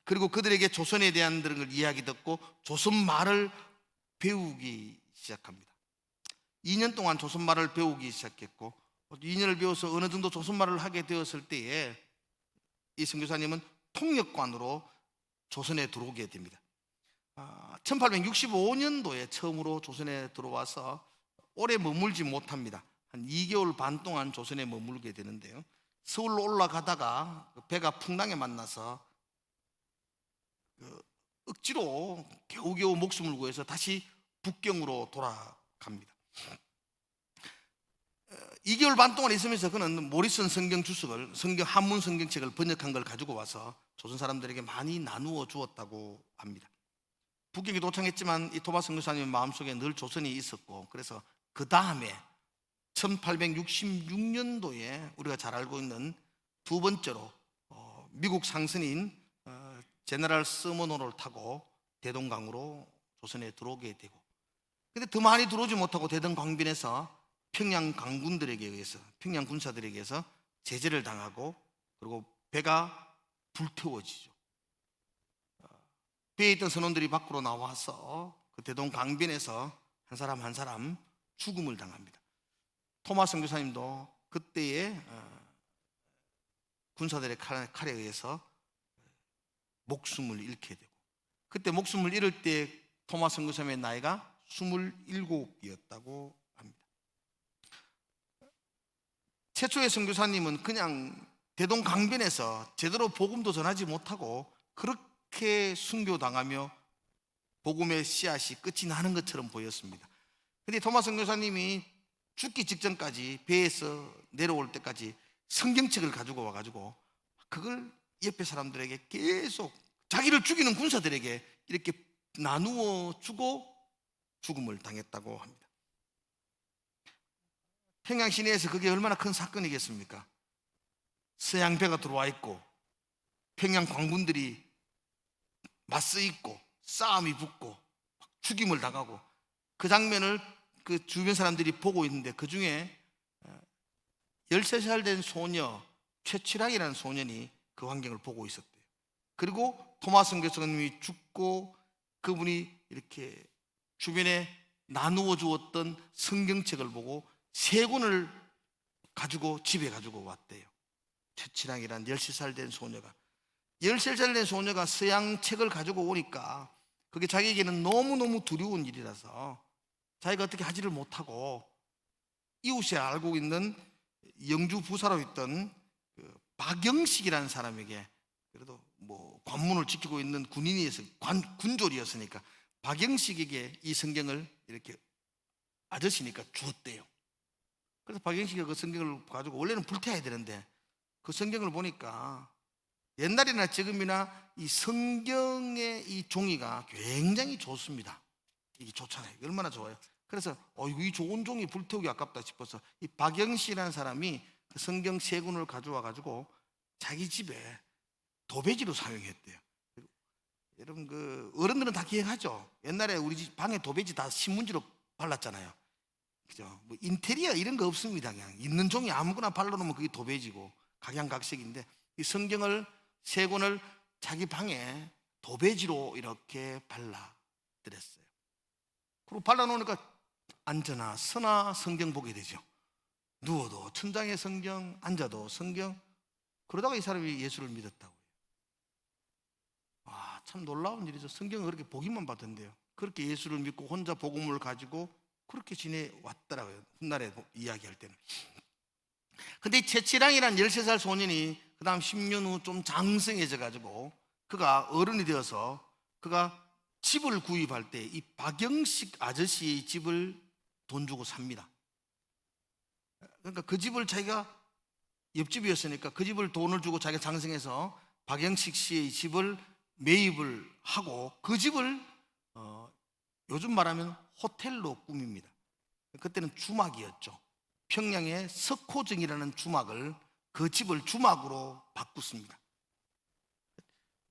[SPEAKER 3] 그리고 그들에게 조선에 대한 걸 이야기 듣고 조선 말을 배우기 시작합니다. 2년 동안 조선 말을 배우기 시작했고 2년을 배워서 어느 정도 조선 말을 하게 되었을 때에 이 선교사님은 통역관으로 조선에 들어오게 됩니다. 1865년도에 처음으로 조선에 들어와서 오래 머물지 못합니다. 한 2개월 반 동안 조선에 머물게 되는데요, 서울로 올라가다가 배가 풍랑에 만나서 억지로 겨우겨우 목숨을 구해서 다시 북경으로 돌아갑니다. 2개월 반 동안 있으면서 그는 모리슨 성경 주석을, 성경 한문 성경책을 번역한 걸 가지고 와서 조선 사람들에게 많이 나누어 주었다고 합니다. 북경에 도착했지만 이 토마스 선교사님 마음속에 늘 조선이 있었고, 그래서 그 다음에 1866년도에 우리가 잘 알고 있는 두 번째로 미국 상선인 제너럴 서머노를 타고 대동강으로 조선에 들어오게 되고, 근데 더 많이 들어오지 못하고 대동강변에서 평양 강군들에게 의해서, 평양 군사들에게 의해서 제재를 당하고, 그리고 배가 불태워지죠. 배에 있던 선원들이 밖으로 나와서 그 대동강변에서 한 사람 한 사람 죽음을 당합니다. 토마스 선교사님도 그때의 군사들의 칼에 의해서 목숨을 잃게 되고, 그때 목숨을 잃을 때 토마스 선교사님의 나이가 27이었다고 합니다. 최초의 선교사님은 그냥 대동강변에서 제대로 복음도 전하지 못하고 그렇게 순교당하며 복음의 씨앗이 끝이 나는 것처럼 보였습니다. 그런데 토마스 선교사님이 죽기 직전까지 배에서 내려올 때까지 성경책을 가지고 와가지고 그걸 옆에 사람들에게 계속 자기를 죽이는 군사들에게 이렇게 나누어 주고 죽음을 당했다고 합니다. 평양 시내에서 그게 얼마나 큰 사건이겠습니까? 서양배가 들어와 있고 평양 광군들이 맞서 있고 싸움이 붙고 죽임을 당하고 그 장면을 그 주변 사람들이 보고 있는데 그 중에 13살 된 소녀 최치랑이라는 소년이 그 광경을 보고 있었대요. 그리고 토마스 선교사님이 죽고 그분이 이렇게 주변에 나누어 주었던 성경책을 보고 3권을 가지고 집에 가지고 왔대요. 최치랑이라는 13살 된 소녀가 13살 된 소녀가 서양 책을 가지고 오니까 그게 자기에게는 너무너무 두려운 일이라서 자기가 어떻게 하지를 못하고 이웃에 알고 있는 영주 부사로 있던 그 박영식이라는 사람에게, 그래도 뭐 관문을 지키고 있는 군인이어서 군졸이었으니까 박영식에게 이 성경을 이렇게 아저씨니까 주었대요. 그래서 박영식이 그 성경을 가지고 원래는 불태워야 되는데 그 성경을 보니까 옛날이나 지금이나 이 성경의 이 종이가 굉장히 좋습니다. 이게 좋잖아요. 얼마나 좋아요. 그래서 이 좋은 종이 불태우기 아깝다 싶어서 이 박영식이라는 사람이 그 성경 3권을 가져와 가지고 자기 집에 도배지로 사용했대요. 여러분 그 어른들은 다 기억하죠. 옛날에 우리 집 방에 도배지 다 신문지로 발랐잖아요. 그죠? 뭐 인테리어 이런 거 없습니다. 그냥 있는 종이 아무거나 발라놓으면 그게 도배지고 각양각색인데 이 성경을 3권을 자기 방에 도배지로 이렇게 발라드렸어요. 그리고 발라놓으니까 앉아나 서나 성경 보게 되죠. 누워도 천장에 성경, 앉아도 성경. 그러다가 이 사람이 예수를 믿었다고요. 와, 참 놀라운 일이죠. 성경을 그렇게 보기만 봤던데요. 그렇게 예수를 믿고 혼자 복음을 가지고 그렇게 지내왔더라고요. 훗날에 이야기할 때는. 근데 이 최치랑이라는 13살 소년이 그 다음 10년 후 좀 장성해져 가지고 그가 어른이 되어서 그가 집을 구입할 때 이 박영식 아저씨의 집을 돈 주고 삽니다. 그러니까 그 집을 자기가 옆집이었으니까 그 집을 돈을 주고 자기가 장성해서 박영식 씨의 집을 매입을 하고 그 집을 요즘 말하면 호텔로 꾸밉니다. 그때는 주막이었죠. 평양의 석호정이라는 주막을 그 집을 주막으로 바꿨습니다.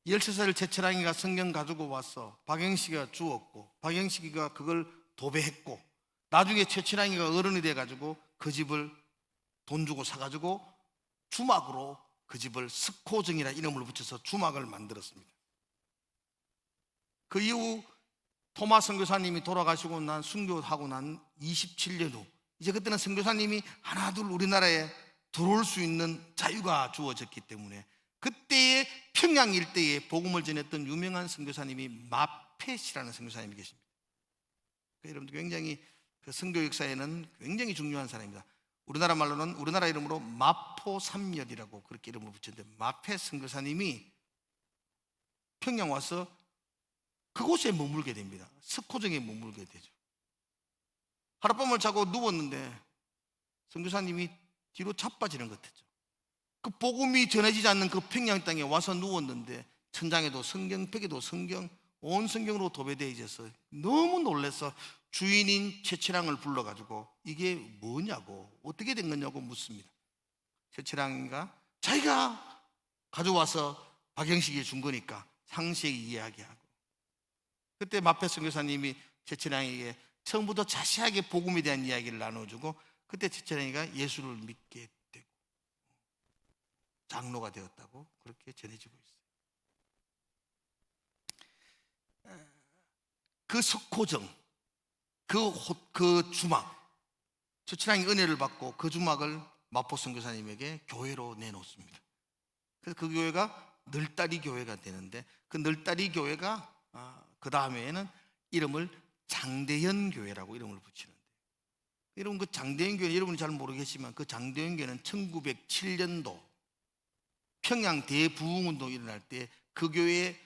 [SPEAKER 3] 13살 최철랑이가 성경 가지고 와서 박영식이가 주었고 박영식이가 그걸 도배했고 나중에 최철랑이가 어른이 돼가지고 그 집을 돈 주고 사가지고 주막으로 그 집을 석호정이라는 이름을 붙여서 주막을 만들었습니다. 그 이후 토마 선교사님이 돌아가시고 난 순교하고 난 27년 후 이제 그때는 선교사님이 하나둘 우리나라에 들어올 수 있는 자유가 주어졌기 때문에 그때의 평양 일대에 복음을 전했던 유명한 선교사님이 마펫이라는 선교사님이 계십니다. 여러분들 굉장히 그 선교 역사에는 굉장히 중요한 사람입니다. 우리나라 말로는 우리나라 이름으로 마포삼열이라고 그렇게 이름을 붙였는데 마펫 선교사님이 평양 와서 그곳에 머물게 됩니다. 석호정에 머물게 되죠. 하룻밤을 자고 누웠는데 선교사님이 뒤로 자빠지는 것 같았죠. 그 복음이 전해지지 않는 그 평양 땅에 와서 누웠는데 천장에도 성경, 벽에도 성경, 온 성경으로 도배되어 있어서 너무 놀라서 주인인 최철랑을 불러가지고 이게 뭐냐고 어떻게 된 거냐고 묻습니다. 최철랑이가 자기가 가져와서 박영식이 준 거니까 상세히 이야기하고 그때 마펫 선교사님이 최철랑에게 처음부터 자세하게 복음에 대한 이야기를 나눠주고 그때 최철랑이가 예수를 믿게 되고 장로가 되었다고 그렇게 전해지고 있어요. 그 석호정, 그 주막, 최철랑이 은혜를 받고 그 주막을 마포 선교사님에게 교회로 내놓습니다. 그래서 그 교회가 널다리 교회가 되는데 그 널다리 교회가 그 다음에는 이름을 장대현 교회라고 이름을 붙이는데 여러분 그 장대현 교회 여러분이 잘 모르겠지만 그 장대현 교회는 1907년도 평양 대부흥운동이 일어날 때 그 교회의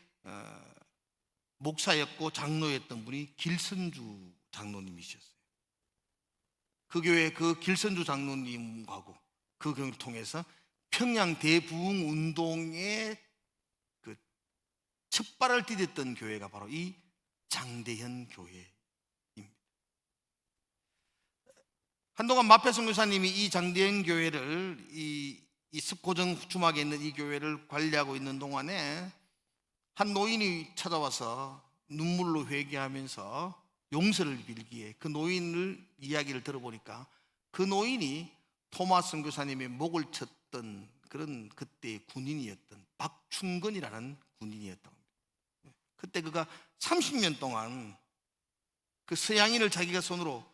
[SPEAKER 3] 목사였고 장로였던 분이 길선주 장로님이셨어요. 그 교회 그 길선주 장로님하고 그 교회를 통해서 평양 대부흥운동의 그 첫발을 디뎠던 교회가 바로 이 장대현 교회입니다. 한동안 마페 선교사님이 이 장대현 교회를 이 습고정 주막에 있는 이 교회를 관리하고 있는 동안에 한 노인이 찾아와서 눈물로 회개하면서 용서를 빌기에 그 노인을 이야기를 들어보니까 그 노인이 토마스 선교사님의 목을 쳤던 그런 그때의 군인이었던 박충건이라는 군인이었던 겁니다. 그때 그가 30년 동안 그 서양인을 자기가 손으로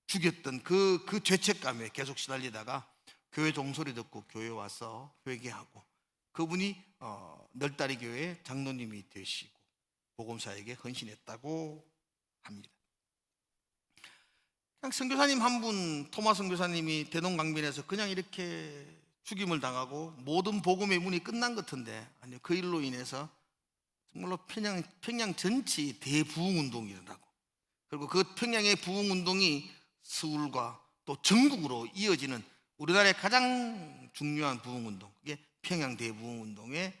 [SPEAKER 3] 죽였던 그 죄책감에 계속 시달리다가 교회 종소리 듣고 교회 와서 회개하고 그분이 널다리 교회 장로님이 되시고 복음사에게 헌신했다고 합니다. 그냥 선교사님 한 분, 토마스 선교사님이 대동강변에서 그냥 이렇게 죽임을 당하고 모든 복음의 문이 끝난 것 같은데 아니요, 그 일로 인해서 정말로 평양 전체의 대부흥운동이 일어나고 그리고 그 평양의 부흥운동이 서울과 또 전국으로 이어지는 우리나라의 가장 중요한 부흥운동, 그게 평양 대부흥운동의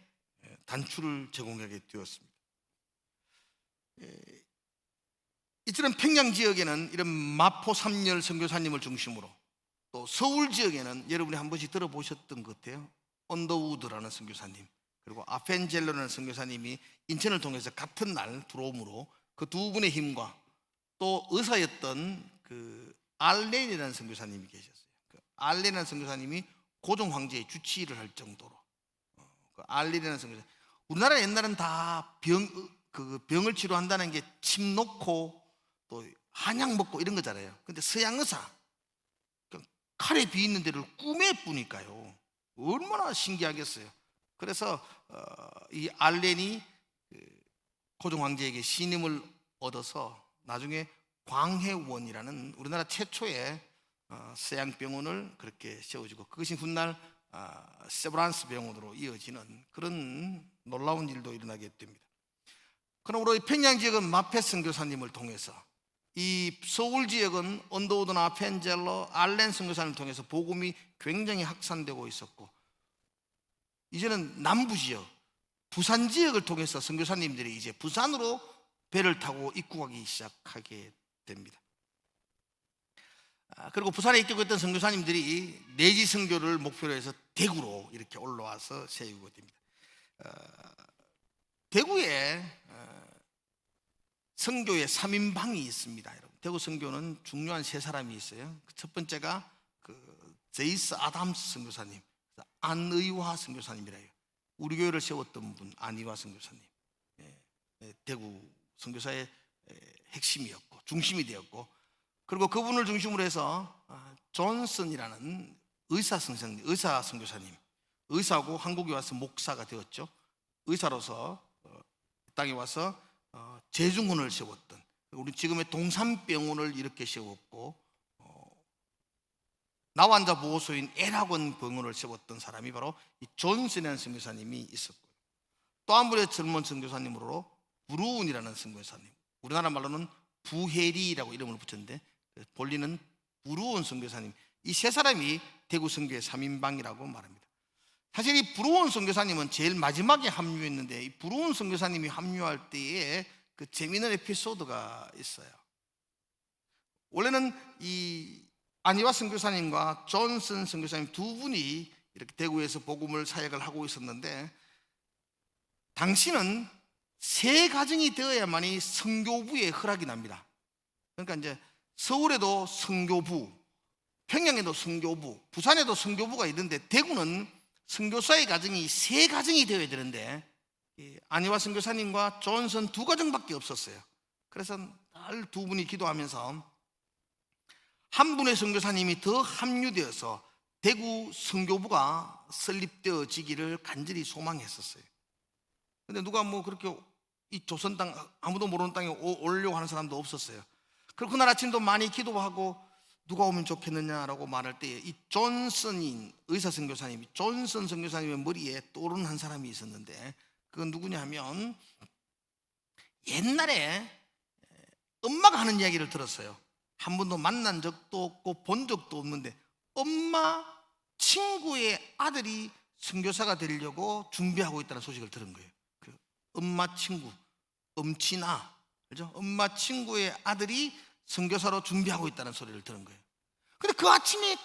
[SPEAKER 3] 단추를 제공하게 되었습니다. 이처럼 평양 지역에는 이런 마포 삼열 선교사님을 중심으로 또 서울 지역에는 여러분이 한 번씩 들어보셨던 것 같아요. 언더우드라는 선교사님 그리고 아펜젤로라는 선교사님이 인천을 통해서 같은 날 들어오므로 그 두 분의 힘과 또 의사였던 그 알렌이라는 선교사님이 계셨어요. 그 알렌이라는 선교사님이 고종 황제의 주치의를 할 정도로 그 알렌이라는 선교사. 우리나라 옛날은 다 병을 치료한다는 게 침 놓고 또 한약 먹고 이런 거잖아요. 근데 서양 의사 칼에 비있는 데를 꿈에 뿌니까요. 얼마나 신기하겠어요. 그래서 이 알렌이 고종 황제에게 신임을 얻어서 나중에 광해원이라는 우리나라 최초의 서양 병원을 그렇게 세워주고 그것이 훗날 세브란스 병원으로 이어지는 그런 놀라운 일도 일어나게 됩니다. 그럼 우리 평양 지역은 마페 선교사님을 통해서 이 서울 지역은 언더우드나 아펜젤로, 알렌 선교사님을 통해서 복음이 굉장히 확산되고 있었고 이제는 남부 지역, 부산 지역을 통해서 선교사님들이 이제 부산으로 배를 타고 입국하기 시작하게 됩니다. 그리고 부산에 입국했던 선교사님들이 내지 선교를 목표로 해서 대구로 이렇게 올라와서 세우게 됩니다. 대구에 선교의 3인방이 있습니다. 여러분. 대구 선교는 중요한 세 사람이 있어요. 첫 번째가 제이스 아담스 선교사님, 안의화 선교사님이라요. 우리 교회를 세웠던 분 안의화 선교사님, 대구 선교사의 핵심이었고 중심이 되었고, 그리고 그분을 중심으로 해서 존슨이라는 의사 선교사님, 의사고 한국에 와서 목사가 되었죠. 의사로서 땅에 와서 재중원을 세웠던, 우리 지금의 동산병원을 이렇게 세웠고 나환자 보호소인 애락원 병원을 세웠던 사람이 바로 이 존슨이라는 선교사님이 있었고요. 또 한 분의 젊은 선교사님으로 브루운이라는 선교사님, 우리나라 말로는 부해리라고 이름을 붙였는데 본리는 브루운 선교사님, 이 세 사람이 대구 선교의 3인방이라고 말합니다. 사실 이 브루운 선교사님은 제일 마지막에 합류했는데, 이 브루운 선교사님이 합류할 때에 그 재미있는 에피소드가 있어요. 원래는 이 안희화 선교사님과 존슨 선교사님 두 분이 이렇게 대구에서 복음을 사역을 하고 있었는데, 당시는 세 가정이 되어야만이 선교부에 허락이 납니다. 그러니까 이제 서울에도 선교부, 평양에도 선교부, 부산에도 선교부가 있는데 대구는 선교사의 가정이 세 가정이 되어야 되는데 안희화 선교사님과 존슨 두 가정밖에 없었어요. 그래서 늘 두 분이 기도하면서 한 분의 선교사님이 더 합류되어서 대구 선교부가 설립되어지기를 간절히 소망했었어요. 근데 누가 뭐 그렇게 이 조선 땅, 아무도 모르는 땅에 오려고 하는 사람도 없었어요. 그리고 그날 아침도 많이 기도하고 누가 오면 좋겠느냐라고 말할 때 이 존슨인 의사 선교사님이, 존슨 선교사님의 머리에 떠오르는 한 사람이 있었는데, 그건 누구냐 하면 옛날에 엄마가 하는 이야기를 들었어요. 한 번도 만난 적도 없고 본 적도 없는데 엄마 친구의 아들이 선교사가 되려고 준비하고 있다는 소식을 들은 거예요. 엄마 친구, 엄친아, 그죠? 엄마 친구의 아들이 선교사로 준비하고 있다는 소리를 들은 거예요. 근데 그 아침에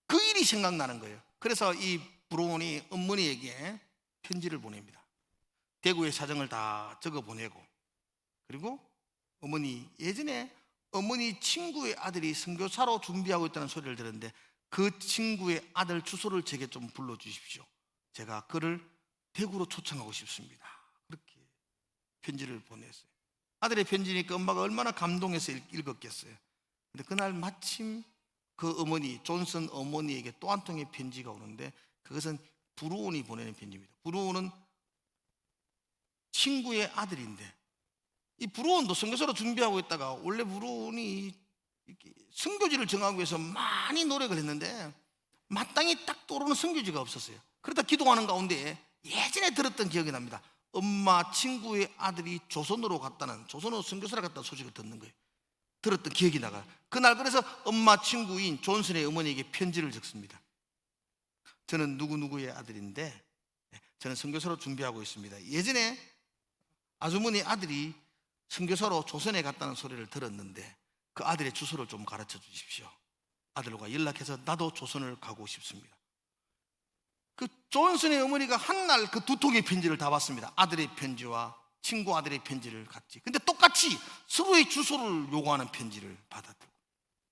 [SPEAKER 3] 그 일이 생각나는 거예요. 그래서 이 브로운이 어머니에게 편지를 보냅니다. 대구의 사정을 다 적어 보내고, 그리고 어머니, 예전에 어머니 친구의 아들이 선교사로 준비하고 있다는 소리를 들었는데 그 친구의 아들 주소를 제게 좀 불러주십시오. 제가 그를 대구로 초청하고 싶습니다. 그렇게 편지를 보냈어요. 아들의 편지니까 엄마가 얼마나 감동해서 읽었겠어요. 근데 그날 마침 그 어머니, 존슨 어머니에게 또 한 통의 편지가 오는데 그것은 브루온이 보내는 편지입니다. 브루온은 친구의 아들인데, 이 브루온도 선교사로 준비하고 있다가 원래 브루온이 선교지를 정하기 위해서 많이 노력을 했는데 마땅히 딱 떠오르는 선교지가 없었어요. 그러다 기도하는 가운데 예전에 들었던 기억이 납니다. 엄마 친구의 아들이 조선으로 선교사를 갔다는 소식을 듣는 거예요. 들었던 기억이 나가요. 그날 그래서 엄마 친구인 존슨의 어머니에게 편지를 적습니다. 저는 누구누구의 아들인데 저는 선교사로 준비하고 있습니다. 예전에 아주머니 아들이 선교사로 조선에 갔다는 소리를 들었는데 그 아들의 주소를 좀 가르쳐 주십시오. 아들과 연락해서 나도 조선을 가고 싶습니다. 그 존슨의 어머니가 한날 그 두 통의 편지를 다 받습니다. 아들의 편지와 친구 아들의 편지를 같이. 근데 똑같이 서로의 주소를 요구하는 편지를 받았고,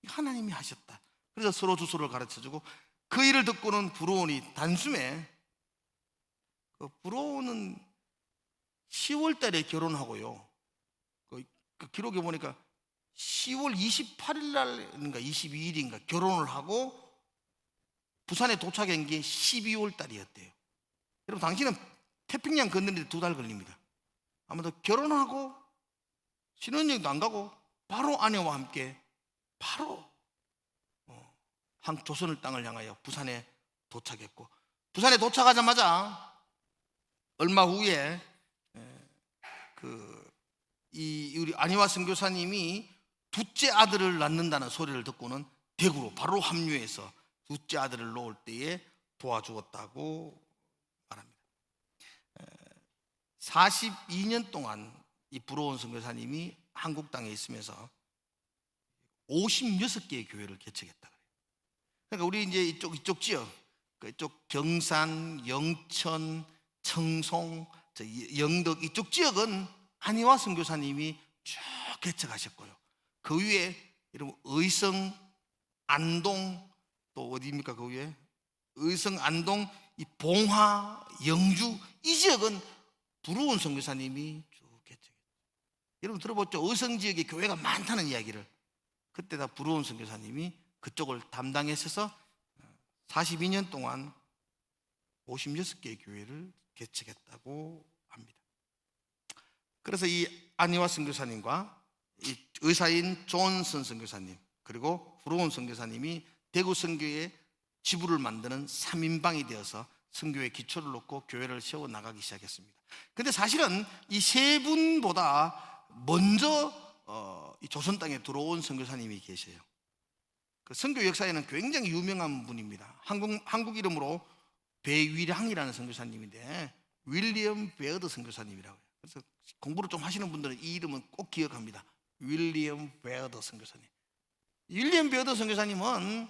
[SPEAKER 3] 하나님이 하셨다. 그래서 서로 주소를 가르쳐주고, 그 일을 듣고는 브로운이 단숨에, 브로운은 10월 달에 결혼하고요, 그 기록에 보니까 10월 28일 날인가 22일인가 결혼을 하고 부산에 도착한 게 12월 달이었대요. 여러분, 당신은 태평양 건너는데 2달 걸립니다. 아마도 결혼하고 신혼여행도 안 가고 바로 아내와 함께 바로 조선을 땅을 향하여 부산에 도착했고, 부산에 도착하자마자 얼마 후에 우리 안희화 선교사님이 둘째 아들을 낳는다는 소리를 듣고는 대구로 바로 합류해서 둘째 아들을 놓을 때에 도와주었다고 말합니다. 42년 동안 이 브로운 선교사님이 한국 땅에 있으면서 56개의 교회를 개척했다. 그러니까 우리 이제 이쪽 지역, 이쪽 경산, 영천, 청송, 영덕 이쪽 지역은 안희화 선교사님이 쭉 개척하셨고요. 그 위에 여러분 의성, 안동, 또 어디입니까? 그 위에 의성, 안동, 이 봉화, 영주 이 지역은 브루온 선교사님이 쭉 개척했어요. 여러분 들어봤죠? 의성 지역에 교회가 많다는 이야기를. 그때 다 브루온 선교사님이 그쪽을 담당했어서 42년 동안 56개의 교회를 개척했다고 합니다. 그래서 이 안희화 선교사님과 이 의사인 존슨 선교사님 그리고 브로운 선교사님이 대구 선교의 지부를 만드는 3인방이 되어서 선교의 기초를 놓고 교회를 세워 나가기 시작했습니다. 근데 사실은 이 세 분보다 먼저 이 조선 땅에 들어온 선교사님이 계세요. 그 선교 역사에는 굉장히 유명한 분입니다. 한국 이름으로 배위량이라는 선교사님인데 윌리엄 베어드 선교사님이라고요. 그래서 공부를 좀 하시는 분들은 이 이름은 꼭 기억합니다. 윌리엄 베어드 선교사님. 윌리엄 베어드 선교사님은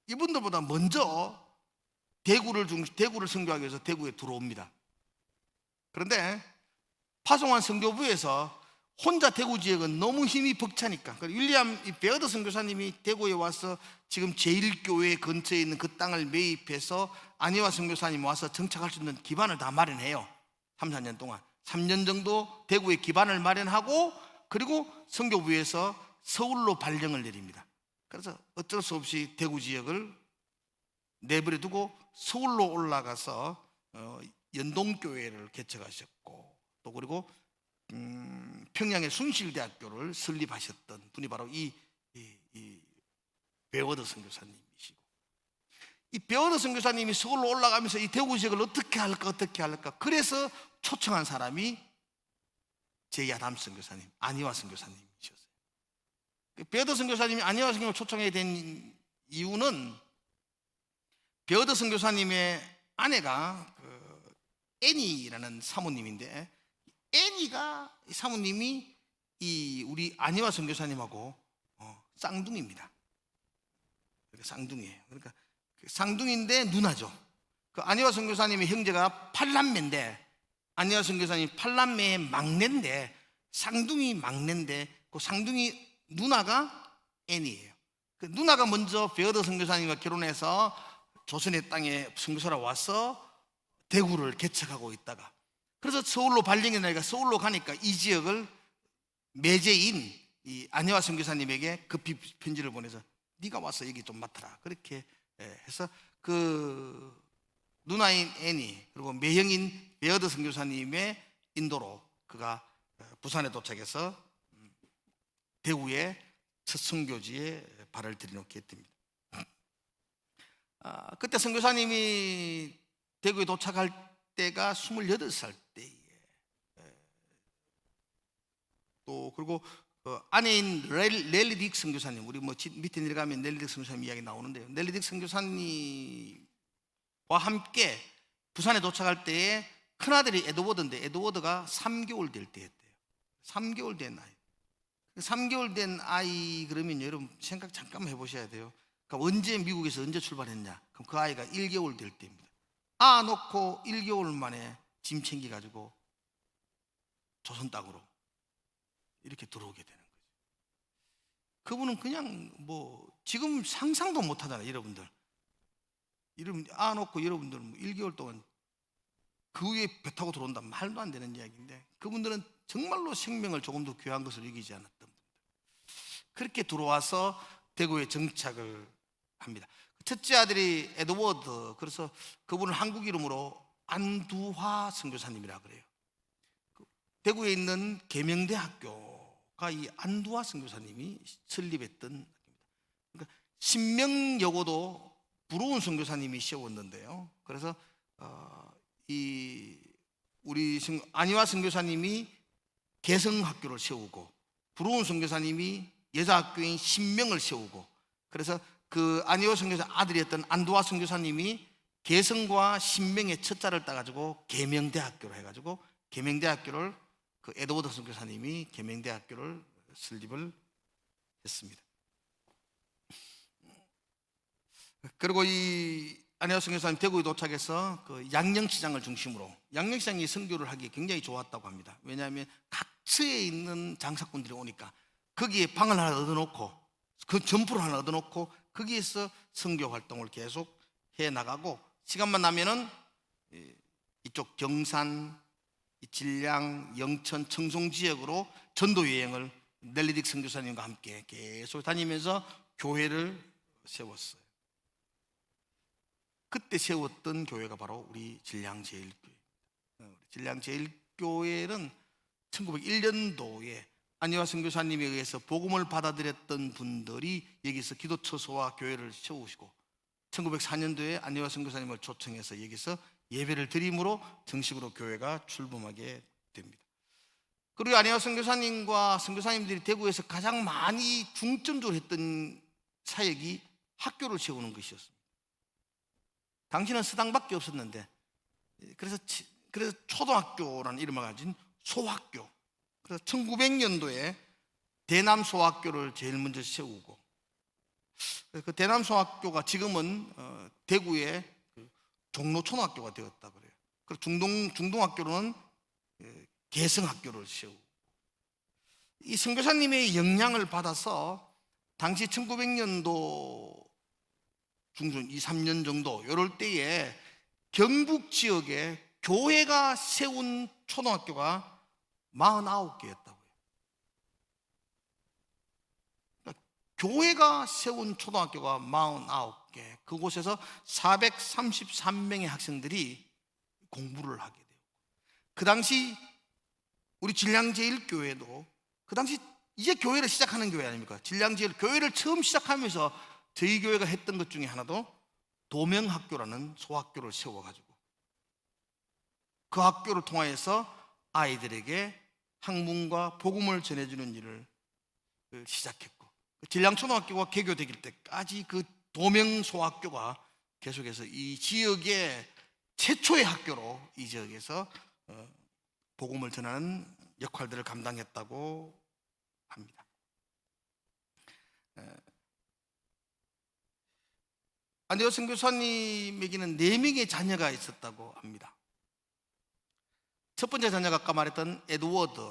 [SPEAKER 3] 이분들보다 먼저 대구를 선교하기 위해서 대구에 들어옵니다. 그런데 파송한 선교부에서 혼자 대구 지역은 너무 힘이 벅차니까 윌리엄 베어드 선교사님이 대구에 와서 지금 제1교회 근처에 있는 그 땅을 매입해서 안희화 선교사님 와서 정착할 수 있는 기반을 다 마련해요. 3, 4년 동안 3년 정도 대구에 기반을 마련하고 그리고 선교부에서 서울로 발령을 내립니다. 그래서 어쩔 수 없이 대구 지역을 내버려 두고 서울로 올라가서 연동교회를 개척하셨고 또 그리고 평양의 숭실대학교를 설립하셨던 분이 바로 이 베어드 선교사님이시고, 이 베어드 선교사님이 서울로 올라가면서 이 대구 지역을 어떻게 할까 그래서 초청한 사람이 제야담 선교사님, 안희화 선교사님이셨어요. 베어드 선교사님이 안희화 선교사님을 초청하게 된 이유는 베어드 선교사님의 아내가 애니라는 사모님인데 애니가 사모님이 우리 안희화 선교사님하고 쌍둥이입니다. 쌍둥이에요. 그러니까 쌍둥이인데 누나죠. 그 안희화 선교사님의 형제가 8남매인데 안희화 선교사님 8남매의 막내인데 쌍둥이 막내인데 그 쌍둥이 누나가 애니예요. 그 누나가 먼저 베어더 선교사님과 결혼해서 조선의 땅에 선교사로 와서 대구를 개척하고 있다가 그래서 서울로 발령이 나니까 서울로 가니까 이 지역을 매제인 이 안혜화 선교사님에게 급히 편지를 보내서 네가 와서 여기 좀 맡아라 그렇게 해서 그 누나인 애니 그리고 매형인 베어더 선교사님의 인도로 그가 부산에 도착해서 대구의 첫 선교지에 발을 들여놓게 됩니다. 그때 선교사님이 대구에 도착할 때가 28살 때에 또 그리고 아내인 넬리 딕 선교사님 우리 뭐 밑에 내려가면 넬리 딕 선교사님 이야기 나오는데요. 넬리 딕 선교사님과 함께 부산에 도착할 때에 큰아들이 에드워드인데 에드워드가 3개월 될 때였대요. 3개월 된 아이. 3개월 된 아이 그러면 여러분 생각 잠깐만 해보셔야 돼요. 그러니까 언제 미국에서 언제 출발했냐? 그럼 그 아이가 1개월 될 때입니다. 놓고 1개월 만에 짐 챙겨가지고 조선 땅으로 이렇게 들어오게 되는 거죠. 그분은 그냥 뭐 지금 상상도 못하잖아요, 여러분들. 여러분 놓고 여러분들 1개월 동안 그 위에 배 타고 들어온다 말도 안 되는 이야기인데 그분들은 정말로 생명을 조금 더 귀한 것을 여기지 않았던 분들. 그렇게 들어와서 대구에 정착을 합니다. 첫째 아들이 에드워드 그래서 그분은 한국 이름으로 안두화 선교사님이라 그래요. 대구에 있는 계명대학교가 이 안두화 선교사님이 설립했던 학교입니다. 그러니까 신명여고도 부러운 선교사님이 세웠는데요. 그래서 이 우리 안희화 선교사님이 개성학교를 세우고 부러운 선교사님이 여자학교인 신명을 세우고 그래서 그 안희화 선교사 아들이었던 안두화 선교사님이 개성과 신명의 첫자를 따가지고 계명대학교로 해가지고 계명대학교를 그 에드워드 선교사님이 계명대학교를 설립을 했습니다. 그리고 이 안혜화 선교사님 대구에 도착해서 그 양령시장을 중심으로 양령시장이 선교를 하기 굉장히 좋았다고 합니다. 왜냐하면 각처에 있는 장사꾼들이 오니까 거기에 방을 하나 얻어놓고 그 점포를 하나 얻어놓고 거기에서 선교 활동을 계속 해 나가고 시간만 나면은 이쪽 경산, 진량, 영천, 청송 지역으로 전도 여행을 넬리 딕 선교사님과 함께 계속 다니면서 교회를 세웠어요. 그때 세웠던 교회가 바로 우리 진량제일교회. 진량제일교회는 1901년도에 안희화 선교사님에 의해서 복음을 받아들였던 분들이 여기서 기도처소와 교회를 세우시고 1904년도에 안희화 선교사님을 초청해서 여기서 예배를 드림으로 정식으로 교회가 출범하게 됩니다. 그리고 안희화 선교사님과 선교사님들이 대구에서 가장 많이 중점적으로 했던 사역이 학교를 세우는 것이었습니다. 당시는 서당밖에 없었는데 그래서 초등학교라는 이름을 가진 소학교 그래서 1900년도에 대남소학교를 제일 먼저 세우고 그 대남소학교가 지금은 대구의 종로초등학교가 되었다 그래요. 그리고 중동학교로는 개성학교를 세우고 이 선교사님의 영향을 받아서 당시 1900년도 중순 2, 3년 정도 이럴 때에 경북 지역에 교회가 세운 초등학교가 49개였다고요. 그러니까 교회가 세운 초등학교가 49개 그곳에서 433명의 학생들이 공부를 하게 돼요. 그 당시 우리 진량제일교회도 그 당시 이제 교회를 시작하는 교회 아닙니까? 진량제일 교회를 처음 시작하면서 저희 교회가 했던 것 중에 하나도 도명학교라는 소학교를 세워가지고 그 학교를 통하여서 아이들에게 학문과 복음을 전해주는 일을 시작했고 진량초등학교가 개교되길 때까지 그 도명소학교가 계속해서 이 지역의 최초의 학교로 이 지역에서 복음을 전하는 역할들을 감당했다고 합니다. 안데오 선교사님에게는 4명의 자녀가 있었다고 합니다. 첫 번째 자녀가 아까 말했던 에드워드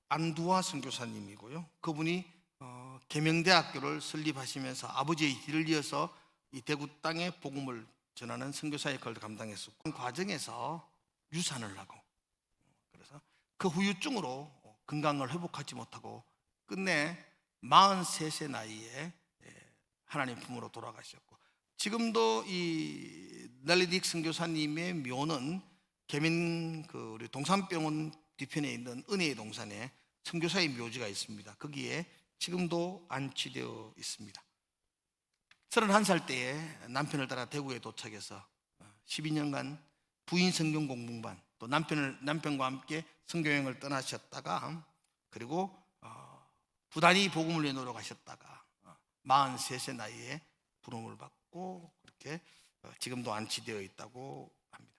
[SPEAKER 3] 안두아 선교사님이고요. 그분이 계명대학교를 설립하시면서 아버지의 뒤를 이어서 이 대구 땅에 복음을 전하는 선교사 역할을 감당했었고, 그 과정에서 유산을 하고, 그래서 그 후유증으로 건강을 회복하지 못하고 끝내 43세 나이에 하나님 품으로 돌아가셨고, 지금도 이 넬리 딕 선교사님의 묘는 계민 우리 동산병원 뒤편에 있는 은혜의 동산에 선교사의 묘지가 있습니다. 거기에 지금도 안치되어 있습니다. 31살 때에 남편을 따라 대구에 도착해서 12년간 부인 성경 공부반, 또 남편과 함께 선교여행을 떠나셨다가, 그리고 부단히 복음을 위해 노력하셨다가 43세 나이에 부름을 받고 그렇게 지금도 안치되어 있다고 합니다.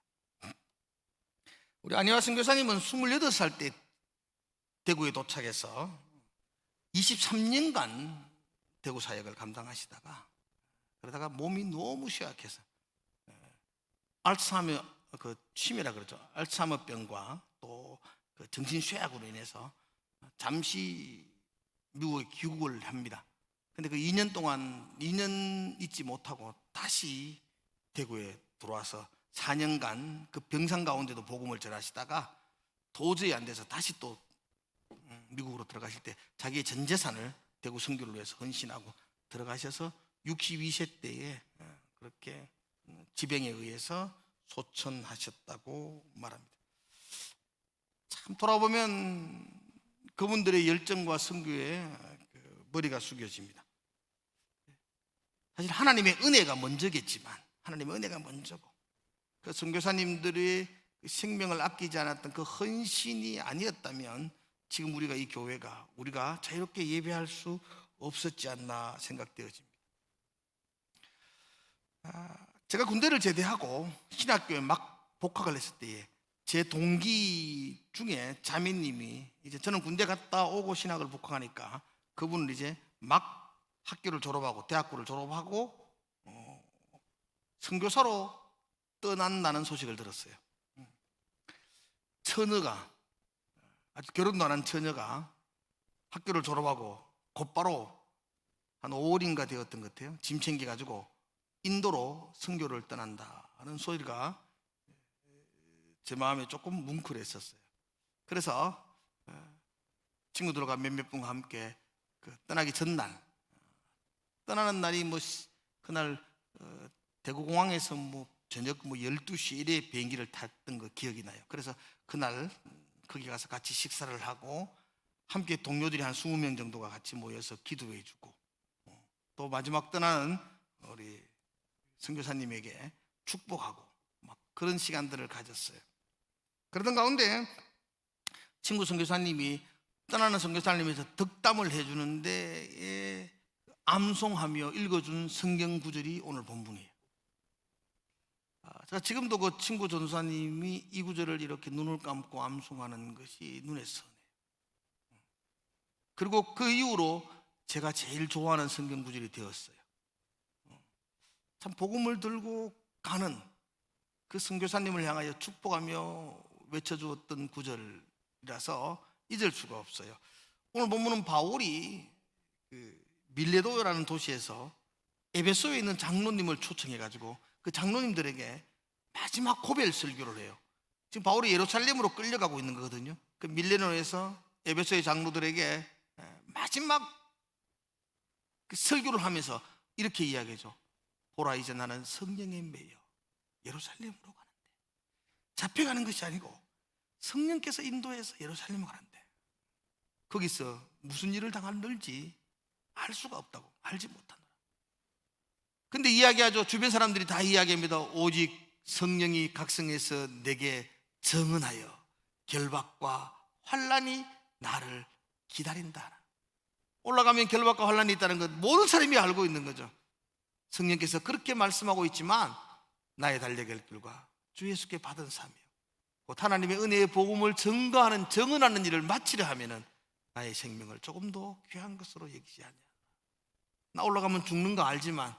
[SPEAKER 3] 우리 안희화 선교사님은 28살 때 대구에 도착해서 23년간 대구 사역을 감당하시다가, 그러다가 몸이 너무 쇠약해서 알츠하이머 치매라 그러죠. 알츠하이머병과 또 정신 쇠약으로 인해서 잠시 미국에 귀국을 합니다. 근데 그 2년 있지 못하고 다시 대구에 들어와서 4년간 그 병상 가운데도 복음을 전하시다가 도저히 안 돼서 다시 또 미국으로 들어가실 때 자기의 전 재산을 대구 선교를 위해서 헌신하고 들어가셔서 62세 때에 그렇게 지병에 의해서 소천하셨다고 말합니다. 참 돌아보면 그분들의 열정과 선교에 머리가 숙여집니다. 사실 하나님의 은혜가 먼저겠지만, 하나님의 은혜가 먼저고, 그 선교사님들의 생명을 아끼지 않았던 그 헌신이 아니었다면 지금 우리가 이 교회가 우리가 자유롭게 예배할 수 없었지 않나 생각되어집니다. 제가 군대를 제대하고 신학교에 막 복학을 했을 때에 제 동기 중에 자매님이, 이제 저는 군대 갔다 오고 신학을 복학하니까 그분은 이제 막 학교를 졸업하고 대학교를 졸업하고 선교사로 떠난다는 소식을 들었어요. 처녀가, 아직 결혼도 안 한 처녀가 학교를 졸업하고 곧바로 한 5월인가 되었던 것 같아요. 짐 챙겨가지고 인도로 선교를 떠난다는 소리가 제 마음에 조금 뭉클했었어요. 그래서 친구들과 몇몇 분과 함께 떠나기 전날, 떠나는 날이 그날 대구공항에서 저녁 12시 이래 비행기를 탔던 거 기억이 나요. 그래서 그날 거기 가서 같이 식사를 하고 함께 동료들이 한 20명 정도가 같이 모여서 기도해 주고, 또 마지막 떠나는 우리 선교사님에게 축복하고 막 그런 시간들을 가졌어요. 그러던 가운데 친구 선교사님이 떠나는 선교사님에서 덕담을 해주는데 암송하며 읽어준 성경 구절이 오늘 본문이에요. 제가 지금도 그 친구 전사님이 이 구절을 이렇게 눈을 감고 암송하는 것이 눈에 선해요. 그리고 그 이후로 제가 제일 좋아하는 성경 구절이 되었어요. 참 복음을 들고 가는 그 선교사님을 향하여 축복하며 외쳐주었던 구절이라서 잊을 수가 없어요. 오늘 본문은 바울이 밀레도라는 도시에서 에베소에 있는 장로님을 초청해가지고 그 장로님들에게 마지막 고별 설교를 해요. 지금 바울이 예루살렘으로 끌려가고 있는 거거든요. 그 밀레도에서 에베소의 장로들에게 마지막 그 설교를 하면서 이렇게 이야기하죠. 보라, 이제 나는 성령에 매여 예루살렘으로 가는데, 잡혀가는 것이 아니고 성령께서 인도해서 예루살렘으로 가는데 거기서 무슨 일을 당할는지 알 수가 없다고, 알지 못한다. 근데 이야기하죠. 주변 사람들이 다 이야기합니다. 오직 성령이 각성해서 내게 정언하여 결박과 환난이 나를 기다린다. 올라가면 결박과 환난이 있다는 것 모든 사람이 알고 있는 거죠. 성령께서 그렇게 말씀하고 있지만 나의 달려갈 길과 주 예수께 받은 삶이요, 곧 하나님의 은혜의 복음을 증거하는, 정언하는 일을 마치려 하면은 나의 생명을 조금 더 귀한 것으로 여기지 않냐. 나 올라가면 죽는 거 알지만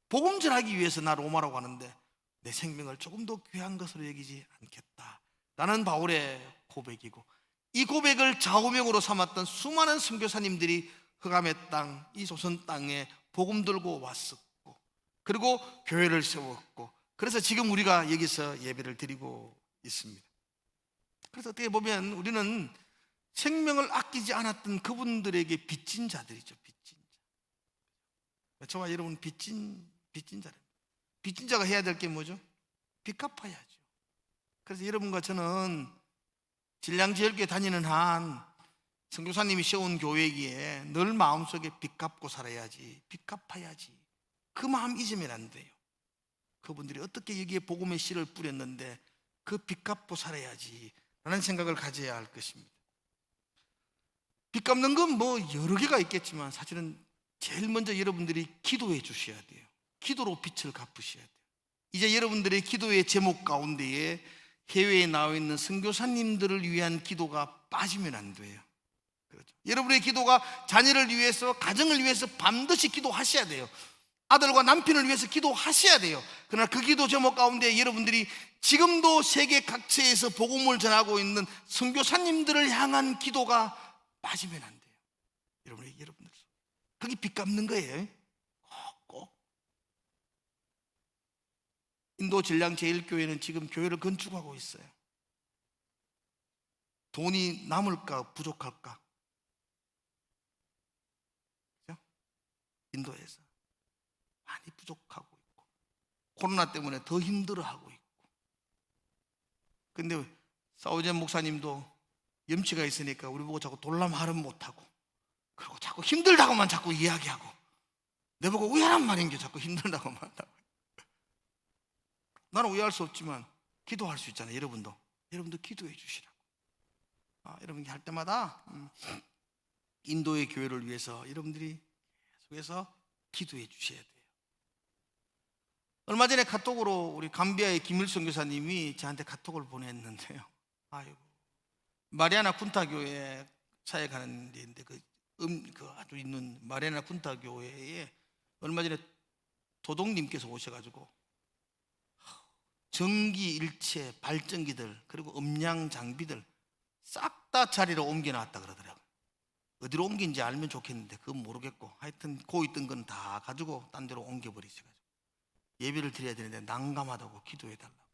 [SPEAKER 3] 복음 전하기 위해서 나 로마라고 하는데 내 생명을 조금 더 귀한 것으로 여기지 않겠다라는 바울의 고백이고, 이 고백을 좌우명으로 삼았던 수많은 선교사님들이 흑암의 땅, 이 조선 땅에 복음 들고 왔었고, 그리고 교회를 세웠고, 그래서 지금 우리가 여기서 예배를 드리고 있습니다. 그래서 어떻게 보면 우리는 생명을 아끼지 않았던 그분들에게 빚진 자들이죠. 빚진 자. 저와 여러분 빚진 자입니다. 빚진 자가 해야 될 게 뭐죠? 빚 갚아야죠. 그래서 여러분과 저는 진량지혈교회 다니는 한 선교사님이 세운 교회이기에 늘 마음속에 빚 갚고 살아야지, 빚 갚아야지, 그 마음 잊으면 안 돼요. 그분들이 어떻게 여기에 복음의 씨를 뿌렸는데 그 빚 갚고 살아야지 라는 생각을 가져야 할 것입니다. 빚 갚는 건 뭐 여러 개가 있겠지만 사실은 제일 먼저 여러분들이 기도해 주셔야 돼요. 기도로 빚을 갚으셔야 돼요. 이제 여러분들의 기도의 제목 가운데에 해외에 나와 있는 선교사님들을 위한 기도가 빠지면 안 돼요. 그렇죠. 여러분의 기도가 자녀를 위해서, 가정을 위해서 반드시 기도하셔야 돼요. 아들과 남편을 위해서 기도하셔야 돼요. 그러나 그 기도 제목 가운데 여러분들이 지금도 세계 각처에서 복음을 전하고 있는 선교사님들을 향한 기도가 빠지면 안 돼요. 여러분들 그게 빚 갚는 거예요. 꼭. 인도 진량 제1교회는 지금 교회를 건축하고 있어요. 돈이 남을까 부족할까? 그렇죠? 인도에서 많이 부족하고 있고, 코로나 때문에 더 힘들어하고 있고. 근데 사우젠 목사님도 염치가 있으니까 우리 보고 자꾸 돌람하름 못하고, 그리고 자꾸 힘들다고만 자꾸 이야기하고, 내보고 우연한 말인게 자꾸 힘들다고만 한다고. 나는 우회할 수 없지만 기도할 수 있잖아요. 여러분도 기도해 주시라고. 여러분이 할 때마다 인도의 교회를 위해서 여러분들이 계속해서 기도해 주셔야 돼요. 얼마 전에 카톡으로 우리 감비아의 김일성 교사님이 저한테 카톡을 보냈는데요. 아이고, 마리아나 쿤타 교회 사역하는 데인데 그 아주 있는 마리아나 쿤타 교회에 얼마 전에 도독님께서 오셔가지고 전기 일체 발전기들 그리고 음량 장비들 싹 다 자리로 옮겨놨다 그러더라고요. 어디로 옮긴지 알면 좋겠는데 그건 모르겠고, 하여튼 고 있던 건 다 가지고 딴 데로 옮겨버리셔가지고 예배를 드려야 되는데 난감하다고 기도해달라고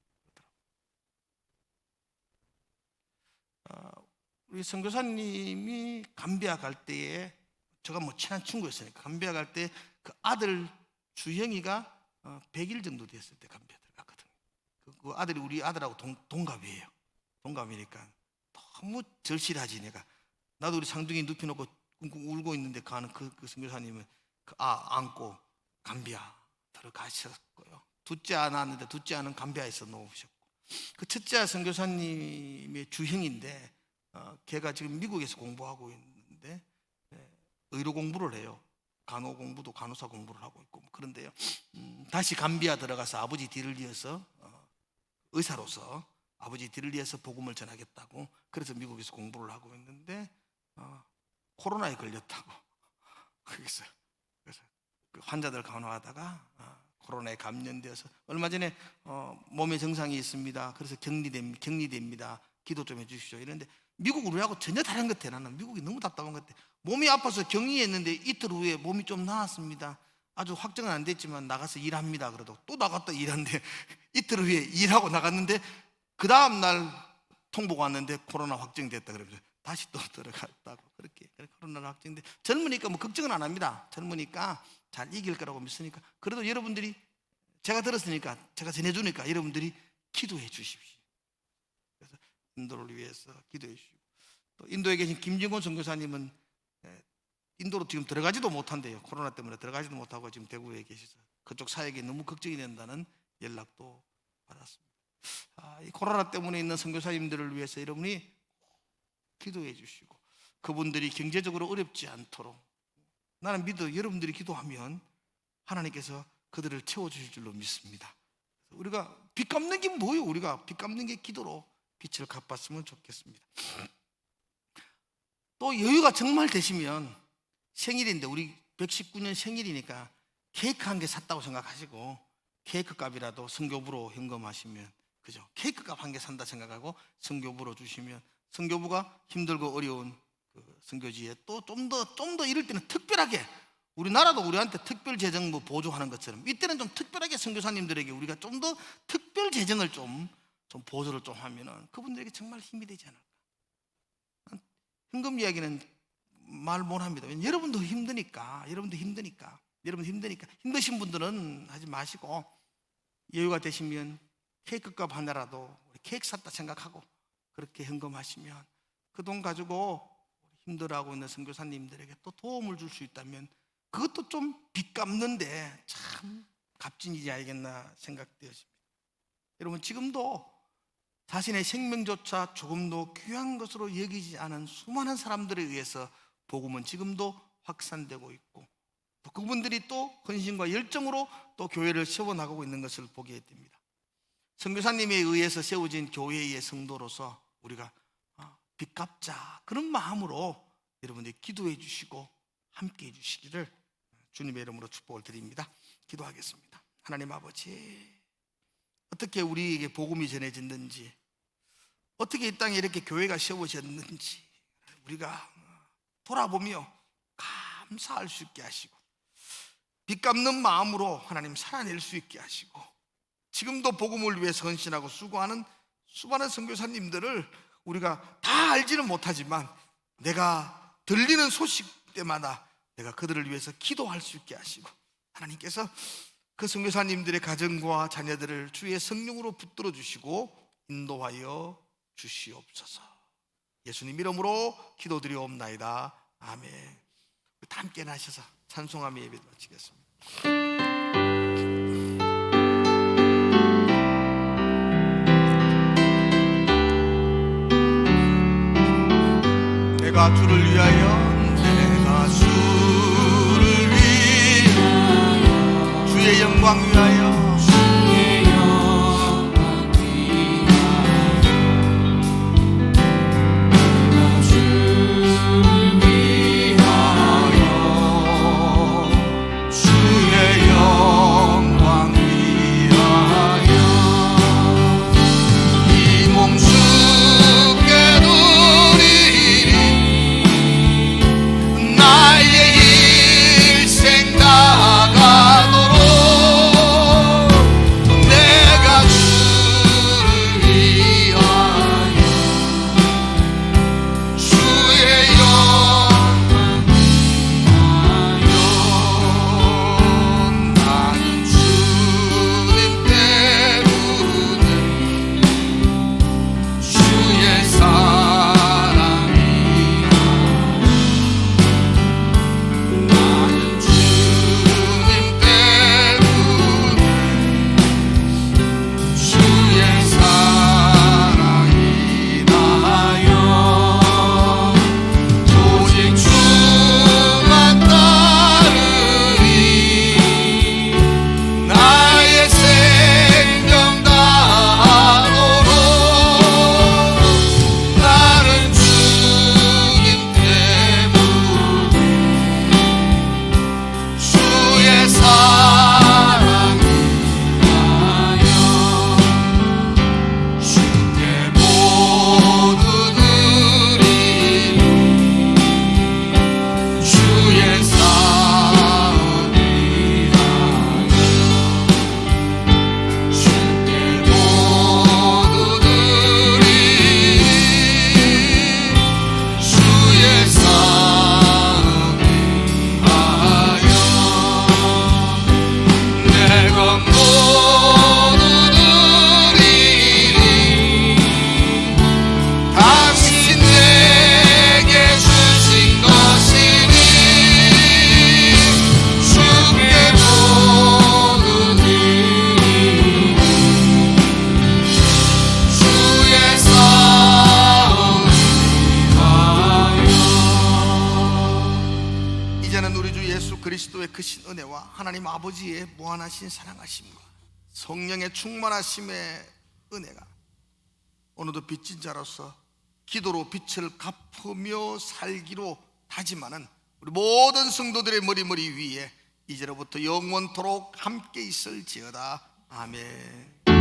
[SPEAKER 3] 그러더라고요. 우리 선교사님이 감비아 갈 때에, 제가 뭐 친한 친구였으니까 감비아 갈 때 그 아들 주형이가 100일 정도 됐을 때 감비아 들어갔거든요. 그 아들이 우리 아들하고 동갑이에요. 동갑이니까 너무 절실하지. 나도 우리 상둥이 눕혀놓고 꿍꿍 울고 있는데 가는 그 선교사님은 안고 감비아 들어가셨고요. 둘째 안 왔는데 둘째 아는 감비아에서 놓으셨고, 그 첫째 선교사님의 주형인데 걔가 지금 미국에서 공부하고 있는데 의료 공부를 해요. 간호 공부도 간호사 공부를 하고 있고. 그런데요, 다시 감비아 들어가서 아버지 뒤를 이어서 의사로서 아버지 뒤를 이어서 복음을 전하겠다고, 그래서 미국에서 공부를 하고 있는데 코로나에 걸렸다고. 그래서 그 환자들 간호하다가 코로나에 감염되어서 얼마 전에 몸에 증상이 있습니다. 그래서 격리됩니다. 기도 좀 해주십시오. 이런데 미국 우리하고 전혀 다른 것 같아. 나는 미국이 너무 답답한 것 같아. 몸이 아파서 격리했는데 이틀 후에 몸이 좀 나았습니다. 아주 확정은 안 됐지만 나가서 일합니다. 그래도 또 나갔다 일하는데 이틀 후에 일하고 나갔는데 그 다음 날 통보가 왔는데 코로나 확정됐다 그러면서 다시 또 들어갔다고. 그렇게 코로나 확정돼. 젊으니까 뭐 걱정은 안 합니다. 젊으니까 잘 이길 거라고 믿으니까. 그래도 여러분들이, 제가 들었으니까 제가 전해주니까 여러분들이 기도해 주십시오. 그래서 인도를 위해서 기도해 주시고, 또 인도에 계신 김정곤 선교사님은 인도로 지금 들어가지도 못한대요. 코로나 때문에 들어가지도 못하고 지금 대구에 계셔서 그쪽 사역에 너무 걱정이 된다는 연락도 받았습니다. 이 코로나 때문에 있는 선교사님들을 위해서 여러분이 기도해 주시고, 그분들이 경제적으로 어렵지 않도록, 나는 믿어 여러분들이 기도하면 하나님께서 그들을 채워주실 줄로 믿습니다. 우리가 빚 갚는 게 뭐예요? 우리가 빚 갚는 게 기도로 빚을 갚았으면 좋겠습니다. 또 여유가 정말 되시면 생일인데, 우리 119년 생일이니까 케이크 한 개 샀다고 생각하시고 케이크 값이라도 성교부로 현금하시면, 그죠? 케이크 값 한 개 산다 생각하고 성교부로 주시면 성교부가 힘들고 어려운 그 선교지에 또 좀 더 이럴 때는 특별하게, 우리나라도 우리한테 특별 재정 보조하는 것처럼 이때는 좀 특별하게 선교사님들에게 우리가 좀 더 특별 재정을 좀 보조를 좀 하면은 그분들에게 정말 힘이 되지 않을까. 현금 이야기는 말 못합니다. 여러분도 힘드니까. 힘드신 분들은 하지 마시고 여유가 되시면 케이크 값 하나라도 케이크 샀다 생각하고 그렇게 현금하시면 그 돈 가지고 힘들어하고 있는 선교사님들에게 또 도움을 줄 수 있다면 그것도 좀 빚 갚는데 참 값진이지 알겠나 생각되어집니다. 여러분, 지금도 자신의 생명조차 조금도 귀한 것으로 여기지 않은 수많은 사람들에 의해서 복음은 지금도 확산되고 있고, 또 그분들이 또 헌신과 열정으로 또 교회를 세워나가고 있는 것을 보게 됩니다. 선교사님에 의해서 세워진 교회의 성도로서 우리가 빚 갚자, 그런 마음으로 여러분들이 기도해 주시고 함께 해 주시기를 주님의 이름으로 축복을 드립니다. 기도하겠습니다. 하나님 아버지, 어떻게 우리에게 복음이 전해졌는지, 어떻게 이 땅에 이렇게 교회가 세워졌는지 우리가 돌아보며 감사할 수 있게 하시고, 빚 갚는 마음으로 하나님 살아낼 수 있게 하시고, 지금도 복음을 위해서 헌신하고 수고하는 수많은 선교사님들을 우리가 다 알지는 못하지만 내가 들리는 소식 때마다 내가 그들을 위해서 기도할 수 있게 하시고, 하나님께서 그 선교사님들의 가정과 자녀들을 주의 성령으로 붙들어 주시고 인도하여 주시옵소서. 예수님 이름으로 기도드리옵나이다. 아멘. 다 함께 나셔서 찬송하며 예배 마치겠습니다. 내가 주를 위하여, 내가 주를 위하여, 주의 영광 위하여,
[SPEAKER 1] 주의 영광 위하여, 내가 주를 위하여,
[SPEAKER 3] 주의 영광 위하여 이 몸 죽게 누리리 나의 일생 다가도록 내가 주를 위하여 주의 영광 위하여 나는 주님 때문에 주의 사랑 위하여 나는 주님 때문에 주의 사랑 위하여 오직 주만 따르리 나의 생명 다하도록 나는 주님 때문에 주의 사랑 위하여 주께 모두 드리리 주의 사랑 위하여 주께 모두 드리리 주의 사랑 위하여 내가 모두 드리리 당신 내게 주신 것이니 주께 모두 드리리 주의 사랑 위하여 이제는 우리 주 예수 그리스도의 크신 은혜와 하나님 아버지의 무한하신 사랑하심과 성령의 충만하심의 은혜가 오늘도 빚진 자로서 기도로 빛을 갚으며 살기로 다짐하는 우리 모든 성도들의 머리 위에 이제로부터 영원토록 함께 있을지어다. 아멘.